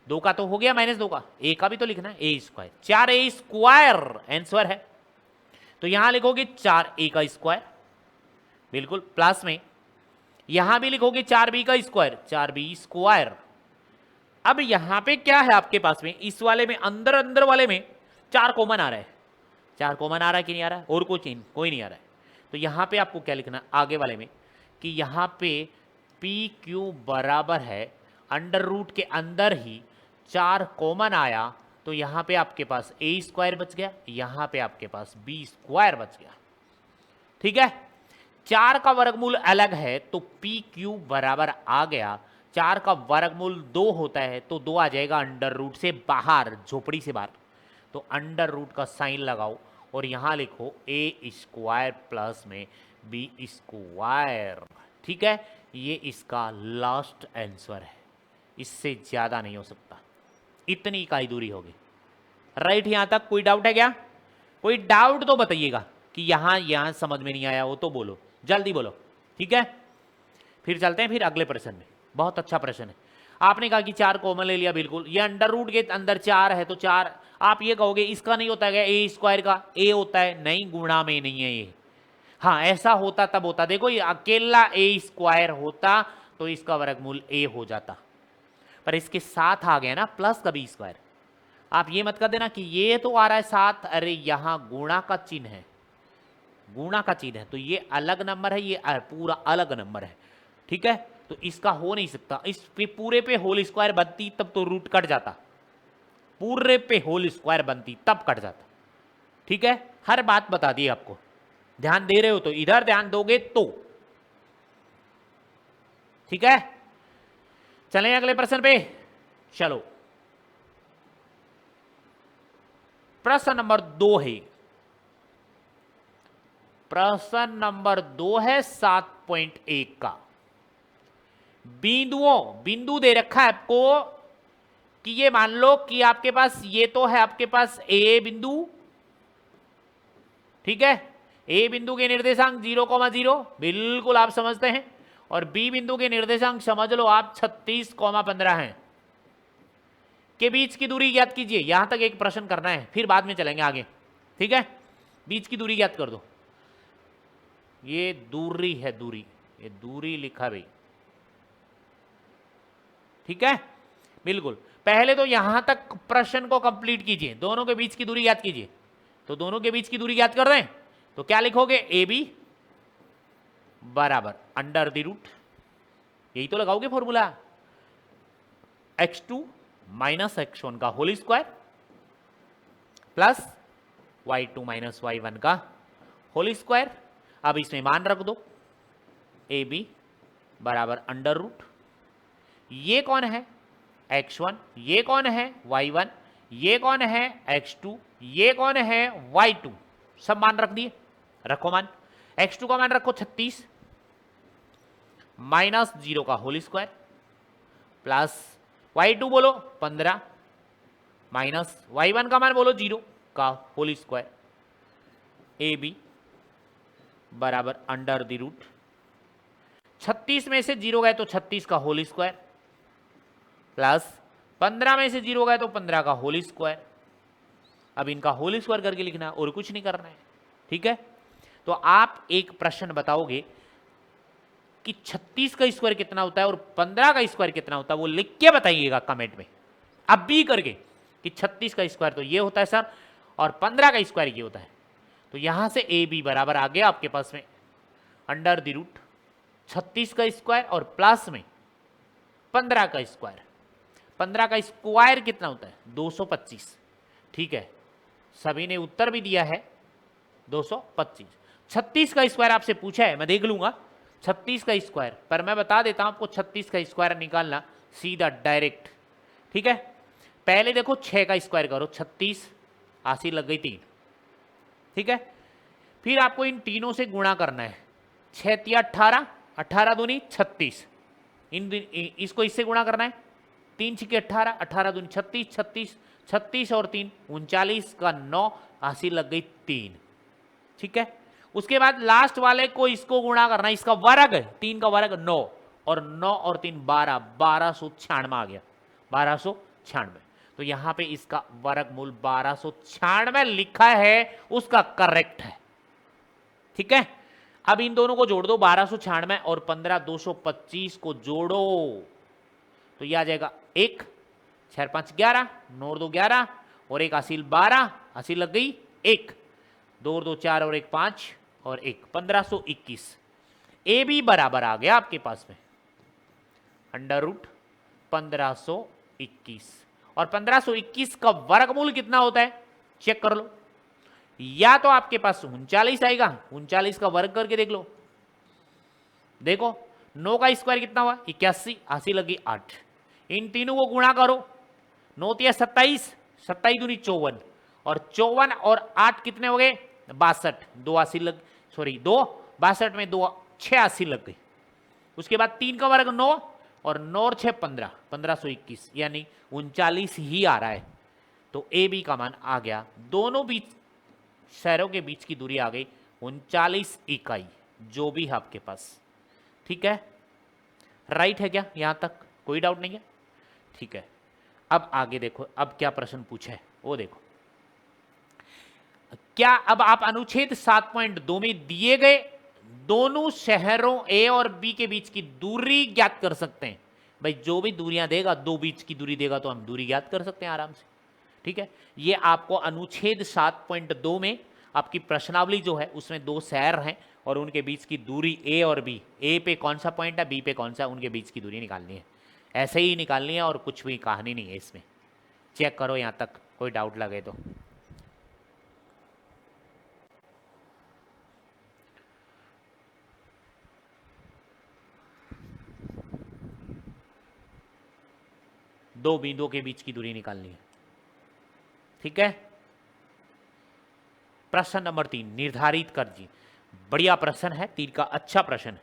2 का तो हो गया -2 का, ए का भी तो लिखना है, ए स्क्वायर, 4a स्क्वायर आंसर है। तो यहां लिखोगे 4a का स्क्वायर, बिल्कुल प्लस में यहां भी लिखोगे 4b का स्क्वायर, 4b स्क्वायर। अब यहां पे क्या है आपके पास में, इस वाले में अंदर वाले में 4 कॉमन आ रहा है। 4 कॉमन आ रहा है कि नहीं आ रहा है? और कोई नहीं आ रहा है। तो यहां पे आपको क्या लिखना आगे वाले में कि यहां पे पी क्यू बराबर है अंडर रूट के अंदर ही 4 कॉमन आया, तो यहां पे आपके पास ए स्क्वायर बच गया, यहां पे आपके पास बी स्क्वायर बच गया, ठीक है। 4 का वर्गमूल अलग है तो पी क्यू बराबर आ गया। 4 का वर्गमूल 2 होता है तो 2 आ जाएगा अंडर रूट से बाहर, झोपड़ी से बाहर। तो अंडर रूट का साइन लगाओ और यहां लिखो ए स्क्वायर प्लस में बी स्क्वायर, ठीक है। ये इसका लास्ट आंसर है, इससे ज्यादा नहीं हो सकता, इतनी इकाई दूरी होगी। राइट, यहां तक कोई डाउट है क्या? कोई डाउट तो बताइएगा कि यहां समझ में नहीं आया हो तो बोलो, जल्दी बोलो, ठीक है। फिर चलते हैं फिर अगले प्रश्न में। बहुत अच्छा प्रश्न है। आपने कहा कि 4 कॉमन ले लिया, बिल्कुल। ये अंडर रूट के अंदर 4 है तो 4, आप ये कहोगे इसका नहीं होता क्या ए स्क्वायर का? ए होता है, नहीं, गुणा में नहीं है ये। हाँ, ऐसा होता तब होता, देखो ये अकेला ए स्क्वायर होता तो इसका वर्गमूल ए हो जाता, पर इसके साथ आ गया ना प्लस का बी स्क्वायर। आप ये मत कर देना कि ये तो आ रहा है साथ, अरे यहां गुणा का चिन्ह है, गुणा का चिन्ह है, तो ये अलग नंबर है, ये पूरा अलग नंबर है, ठीक है। तो इसका हो नहीं सकता। इस पे पूरे पे होल स्क्वायर बनती तब तो रूट कट जाता, पूरे पे होल स्क्वायर बनती तब कट जाता, ठीक है। हर बात बता दी आपको, ध्यान दे रहे हो तो इधर ध्यान दोगे तो, ठीक है। चलें अगले प्रश्न पे। चलो, प्रश्न नंबर 2 है, प्रश्न नंबर 2 है 7.1 का। बिंदु दे रखा है आपको कि ये मान लो कि आपके पास ये तो है आपके पास ए बिंदु, ठीक है। ए बिंदु के निर्देशांक 0,0 बिल्कुल आप समझते हैं, और बी बिंदु के निर्देशांक समझ लो आप 36,15 हैं। के बीच की दूरी ज्ञात कीजिए। यहां तक एक प्रश्न करना है, फिर बाद में चलेंगे आगे, ठीक है। बीच की दूरी ज्ञात कर दो। ये दूरी है, दूरी, ये दूरी लिखा भाई, ठीक है, बिल्कुल। पहले तो यहां तक प्रश्न को कंप्लीट कीजिए, दोनों के बीच की दूरी ज्ञात कीजिए। तो दोनों के बीच की दूरी ज्ञात कर दें तो क्या लिखोगे? ए बी बराबर अंडर द रूट, यही तो लगाओगे फॉर्मूला, x2 - x1 का whole square plus y2 minus y1 का होल स्क्वायर। अब इसमें मान रख दो, ए बी बराबर अंडर रूट, ये कौन है x1, ये कौन है y1, ये कौन है x2, ये कौन है y2, सब मान रख दिए। रखो मान, x2 का मान रखो 36 माइनस 0 का होल स्क्वायर प्लस y2 बोलो 15 माइनस y1 का मान बोलो 0 का होल स्क्वायर, ए बी बराबर अंडर द रूट 36 में से 0 गए तो 36 का होल स्क्वायर प्लस 15 में से 0 गए तो 15 का होल स्क्वायर। अब इनका होल स्क्वायर करके लिखना है और कुछ नहीं करना है, ठीक है। तो आप एक प्रश्न बताओगे कि 36 का स्क्वायर कितना होता है और 15 का स्क्वायर कितना होता है, वो लिख के बताइएगा कमेंट में अब भी करके कि 36 का स्क्वायर तो ये होता है सर और 15 का स्क्वायर ये होता है। तो यहां से ए बी बराबर आ गया आपके पास में अंडर द रूट 36 का स्क्वायर और प्लस में 15 का स्क्वायर। 15 का स्क्वायर कितना होता है 225, ठीक है, सभी ने उत्तर भी दिया है 225। 36 का स्क्वायर आपसे पूछा है, मैं देख लूंगा 36 का स्क्वायर, पर मैं बता देता हूं आपको 36 का स्क्वायर निकालना सीधा डायरेक्ट, ठीक है। पहले देखो 6 का स्क्वायर करो, 36 80 लग गई 3, ठीक है। फिर आपको इन तीनों से गुणा करना है, 6 तिया 18, 18 दूनी 36, इसको इससे गुणा करना है, 3 छिके 18, 18 दूनी 36, 36 36 और 3 39 का 9, 80 लग गई 3, ठीक है। उसके बाद लास्ट वाले को इसको गुणा करना है, इसका वर्ग 3 का वर्ग 9 और 9 और 3 12, 1296 आ गया 1296। तो यहां पे इसका वर्गमूल 1296 लिखा है, उसका करेक्ट है, ठीक है। अब इन दोनों को जोड़ दो 1296 और 15 225 को जोड़ो तो यह आ जाएगा 1 6 5 11 9 2 11 और 1 80 12, 80 लग गई 1 2 2 4 और 1 5 और 1 1521। ए बी बराबर आ गया आपके पास में अंडर रूट 1521 और 1521 का वर्गमूल कितना होता है चेक कर लो, या तो आपके पास 39 आएगा, 39 का वर्ग करके देख लो, देखो 9 का स्क्वायर कितना हुआ 81, 80 लगी 8, इन तीनों को गुणा करो, 9 तिया 27, 27 दूनी 54 और 54 और 8 कितने हो गए 62, 2 80 लग सॉरी 2 62 में 2 86 लग गई। उसके बाद 3 का वर्ग 9 और 9 और 6 15, 1521 यानी 39 ही आ रहा है। तो ए बी का मान आ गया, दोनों बीच शहरों के बीच की दूरी आ गई 39 इकाई, जो भी है आपके पास, ठीक है। राइट है क्या यहां तक कोई डाउट नहीं है, ठीक है। अब आगे देखो, अब क्या प्रश्न पूछा है वो देखो, क्या अब आप अनुच्छेद 7.2 में दिए गए दोनों शहरों ए और बी के बीच की दूरी ज्ञात कर सकते हैं। भाई जो भी दूरियां देगा, दो बीच की दूरी देगा तो हम दूरी ज्ञात कर सकते हैं आराम से, ठीक है। ये आपको अनुच्छेद 7.2 में आपकी प्रश्नावली जो है उसमें दो शहर हैं और उनके बीच की दूरी ए और बी, ए पे कौन सा पॉइंट है बी पे कौन सा, उनके बीच की दूरी निकालनी है, ऐसे ही निकालनी है और कुछ भी कहानी नहीं है इसमें। चेक करो यहां तक कोई डाउट लगे तो। दो बिंदुओं के बीच की दूरी निकालनी है, ठीक है। प्रश्न नंबर 3 निर्धारित कर जी, बढ़िया प्रश्न है 3 का, अच्छा प्रश्न है,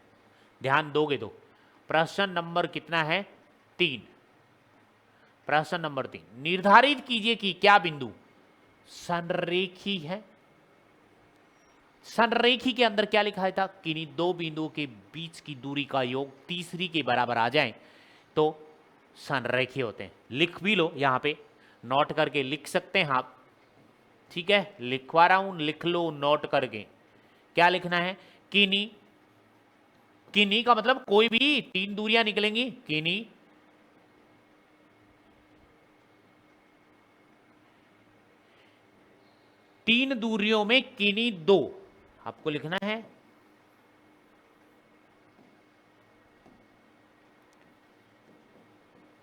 ध्यान दोगे तो। प्रश्न नंबर कितना है 3, प्रश्न नंबर 3 निर्धारित कीजिए कि क्या बिंदु संरेखी है। संरेखी के अंदर क्या लिखा था, किन्हीं दो बिंदुओं के बीच की दूरी का योग तीसरी के बराबर आ जाए तो संरेखी होते हैं। लिख भी लो, यहां पे नोट करके लिख सकते हैं आप, ठीक है, लिखवा रहा हूं, लिख लो नोट करके। क्या लिखना है, किन्हीं, किन्हीं का मतलब कोई भी 3 दूरियां निकलेंगी, किन्हीं तीन दूरियों में किन्हीं दो, आपको लिखना है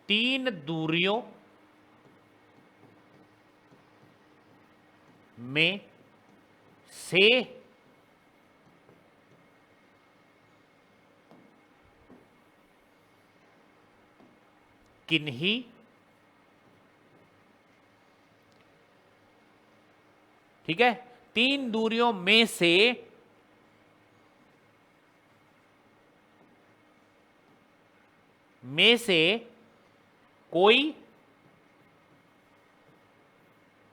तीन दूरियों में से किन्हीं ठीक है, 3 दूरियों में से कोई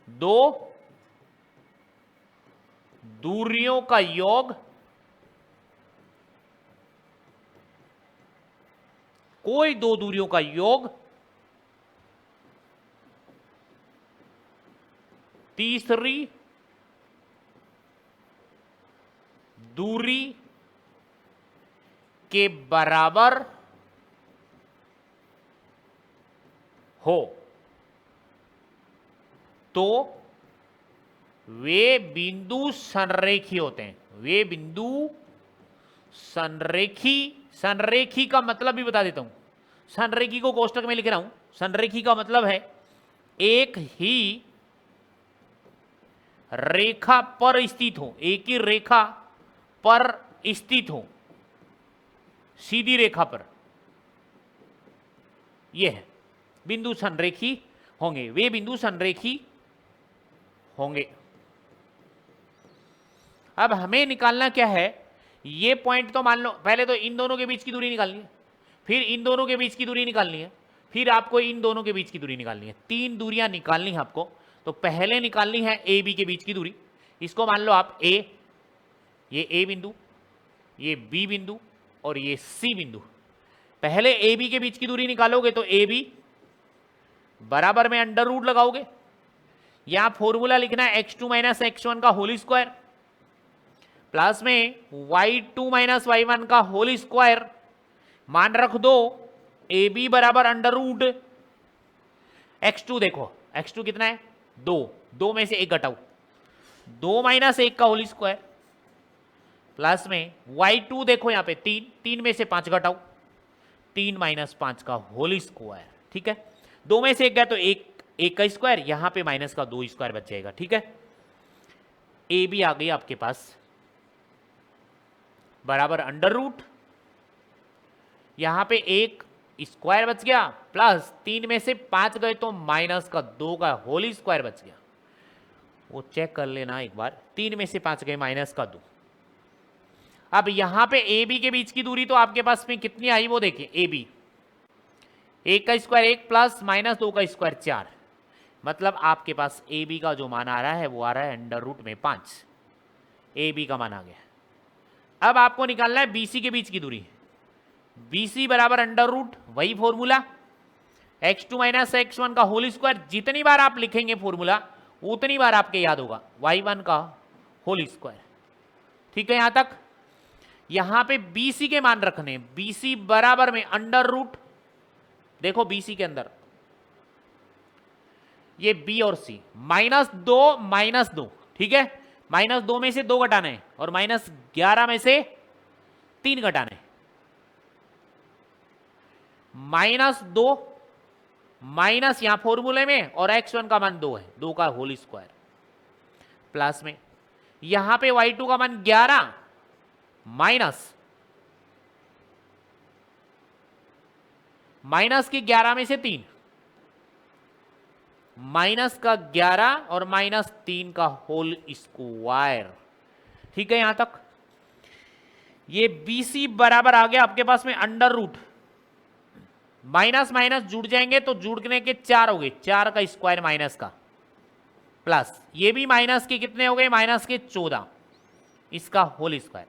2 दूरियों का योग कोई 2 दूरियों का योग तीसरी दूरी के बराबर हो तो वे बिंदु संरेखी होते हैं। वे बिंदु संरेखी का मतलब भी बता देता हूं। संरेखी को कोष्टक में लिख रहा हूं। संरेखी का मतलब है एक ही रेखा पर स्थित हो, एक ही रेखा पर स्थित हो, सीधी रेखा पर, यह है बिंदु संरेखी होंगे। वे बिंदु संरेखी होंगे। अब हमें निकालना क्या है, ये पॉइंट तो मान लो, पहले तो इन दोनों के बीच की दूरी निकालनी है, फिर इन दोनों के बीच की दूरी निकालनी है, फिर आपको इन दोनों के बीच की दूरी निकालनी है। 3 दूरियां निकालनी है आपको। तो पहले निकालनी है ए बी के बीच की दूरी। इसको मान लो आप ए, ये ए बिंदु, ये बी बिंदु और ये सी बिंदु। पहले ए बी के बीच की दूरी निकालोगे तो ए बी बराबर में अंडर रूट लगाओगे। यहां फॉर्मूला लिखना है x2 माइनस x1 का होल स्क्वायर प्लस में y2 माइनस y1 का होल स्क्वायर। मान रख दो ए बी बराबर अंडर रूट x2। देखो x2 कितना है 2, 2 में से 1 घटाओ, 2 माइनस 1 का होल स्क्वायर प्लस में y2 देखो यहां पे 3, 3 में से 5 घटाओ, 3 माइनस 5 का होल स्क्वायर। ठीक है, 2 में से 1 गया तो 1 का स्क्वायर, यहां पे माइनस का 2 स्क्वायर बच जाएगा। ठीक है, ए बी आ गई आपके पास बराबर अंडर रूट, यहां पे 1 स्क्वायर बच गया प्लस 3 में से 5 गए तो माइनस का 2 का होल स्क्वायर बच गया। वो चेक कर लेना एक बार, 3 में से 5 गए माइनस का 2। अब यहां पे ए बी के बीच की दूरी तो आपके पास में कितनी आई वो देखिए, ए बी 1 का स्क्वायर 1 प्लस माइनस 2 का स्क्वायर 4, मतलब आपके पास ए बी का जो मान आ रहा है वो आ रहा है अंडर रूट में 5। ए बी का मान आ गया। अब आपको निकालना है बी सी के बीच की दूरी। बी सी बराबर अंडर रूट, वही फॉर्मूला x2 माइनस x1 का होल स्क्वायर। जितनी बार आप लिखेंगे फॉर्मूला उतनी बार आपके याद होगा, y1 का होल स्क्वायर। ठीक है, यहां तक। यहां पे बी सी के मान रखने, बी सी बराबर में अंडर रूट, देखो बी सी के अंदर ये बी और सी, -2 ठीक है, -2 में से 2 घटाना है और -11 में से 3 घटाना है। -2 माइनस यहां फॉर्मूले में और x1 का मान 2 है, 2 का होल स्क्वायर प्लस में यहां पे y2 का मान 11 माइनस की 11 में से 3, माइनस का 11 और -3 का होल स्क्वायर। ठीक है, यहां तक। ये BC बराबर आ गया आपके पास में अंडर रूट, माइनस माइनस जुड़ जाएंगे तो जुड़ने के 4 हो गए, 4 का स्क्वायर माइनस का प्लस ये भी माइनस के कितने हो गए, माइनस के 14, इसका होल स्क्वायर।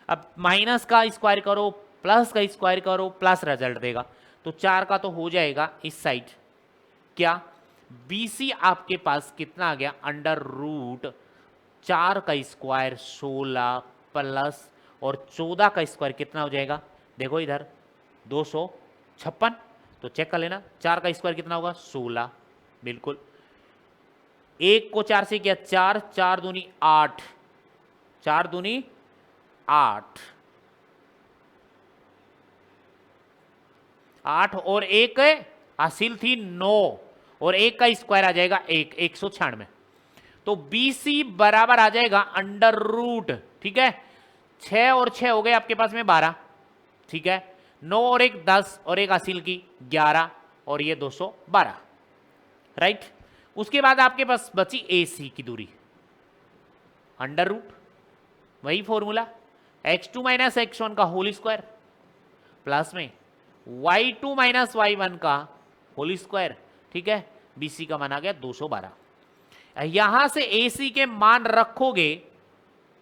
अब माइनस का स्क्वायर करो प्लस का स्क्वायर करो, प्लस रिजल्ट देगा, तो 4 का तो हो जाएगा इस साइड। क्या BC आपके पास कितना आ गया, अंडर रूट 4 का स्क्वायर 16 प्लस और 14 का स्क्वायर कितना हो जाएगा, देखो इधर 256। तो चेक कर लेना 4 का स्क्वायर कितना होगा 16, बिल्कुल। 1 को 4 से किया 4, 4 दूनी 8, 4 दूनी 8, 8 और 1 हासिल थी 9 और 1 का स्क्वायर आ जाएगा 1, 196। तो BC बराबर आ जाएगा अंडर रूट, ठीक है, 6 और 6 हो गए आपके पास में 12, ठीक है, 9 और 1 10 और 1 हासिल की 11 और ये 212, राइट। उसके बाद आपके पास बची AC की दूरी, अंडर रूट, वही फॉर्मूला, x2 माइनस x1 का होल स्क्वायर प्लस में y2 माइनस y1 का होल स्क्वायर, ठीक है, BC का मान आ गया 212। यहां से AC के मान रखोगे,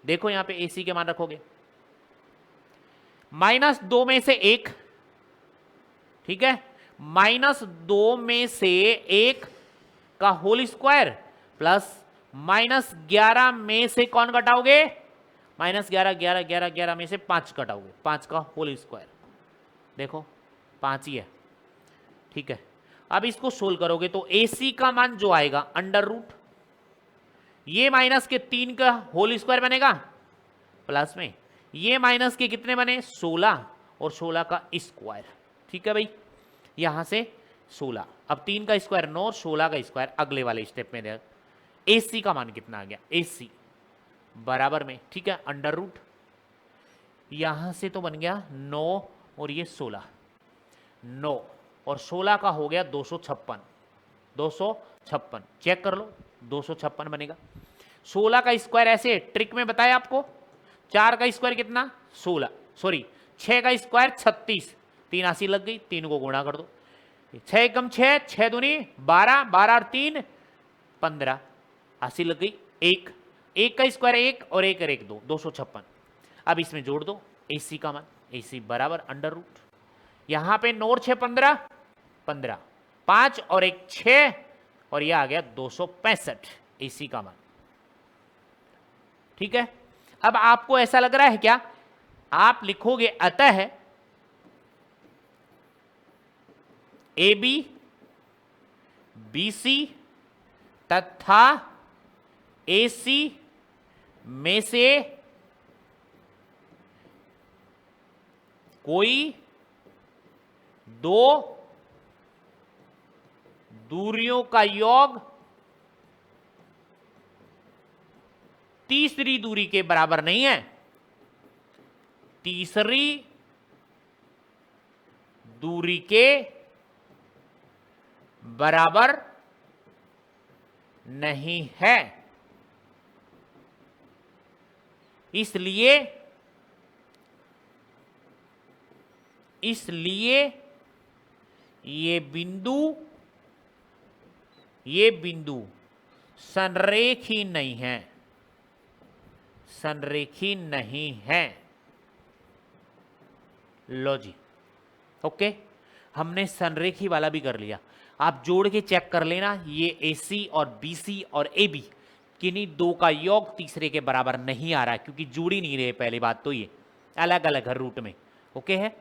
देखो यहां पे AC के मान रखोगे, -2 में से 1, ठीक है, -2 में से 1 का होल स्क्वायर प्लस -11 में से कौन घटाओगे, -11 11 11 11 में से 5 घटाओगे, 5 का होल स्क्वायर, देखो 5 ही है, ठीक है। अब इसको सोल्व करोगे तो AC का मान जो आएगा अंडर रूट, ये माइनस के 3 का होल स्क्वायर बनेगा प्लस में ये माइनस के कितने बने 16 और 16 का स्क्वायर, ठीक है भाई, यहां से 16, अब 3 का स्क्वायर 9 और 16 का स्क्वायर अगले वाले स्टेप में दे। AC का मान कितना आ गया, AC बराबर में, ठीक है, अंडर रूट, यहां से तो बन गया 9 और ये 16, 9 और 16 का हो गया 256, 256 चेक कर लो, 256 बनेगा। 16 का स्क्वायर ऐसे ट्रिक में बताया आपको, 4 का स्क्वायर कितना 16, सॉरी 6 का स्क्वायर 36, 3 80 लग गई, 3 को गुणा कर दो, 6 एकम 6, 6 दूनी 12, 12 और 3 15, 80 लग गई, 1 का स्क्वायर 1 और 1 और 1 2, 256। अब इसमें जोड़ दो AC का मान, AC बराबर अंडर रूट, यहां पे 9 और 6 15, 15 5 और 1 6 और यह आ गया 265 AC का मान, ठीक है। अब आपको ऐसा लग रहा है क्या, आप लिखोगे अतः AB BC तथा AC में से कोई दो दूरियों का योग तीसरी दूरी के बराबर नहीं है, तीसरी दूरी के बराबर नहीं है, इसलिए ये बिंदु संरेखी नहीं है, संरेखी नहीं है। लो जी, ओके, हमने संरेखी वाला भी कर लिया। आप जोड़ के चेक कर लेना, ये AC और BC और AB किन्हीं दो का योग तीसरे के बराबर नहीं आ रहा है, क्योंकि जुड़ ही नहीं रहे, पहली बात तो ये अलग अलग हर रूट में, ओके है।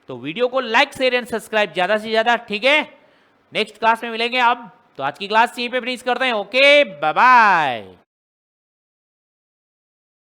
तो वीडियो को लाइक शेयर एंड सब्सक्राइब ज्यादा से ज्यादा, ठीक है। नेक्स्ट क्लास में मिलेंगे अब, तो आज की क्लास यहीं पे फिनिश करते हैं, ओके बाय बाय।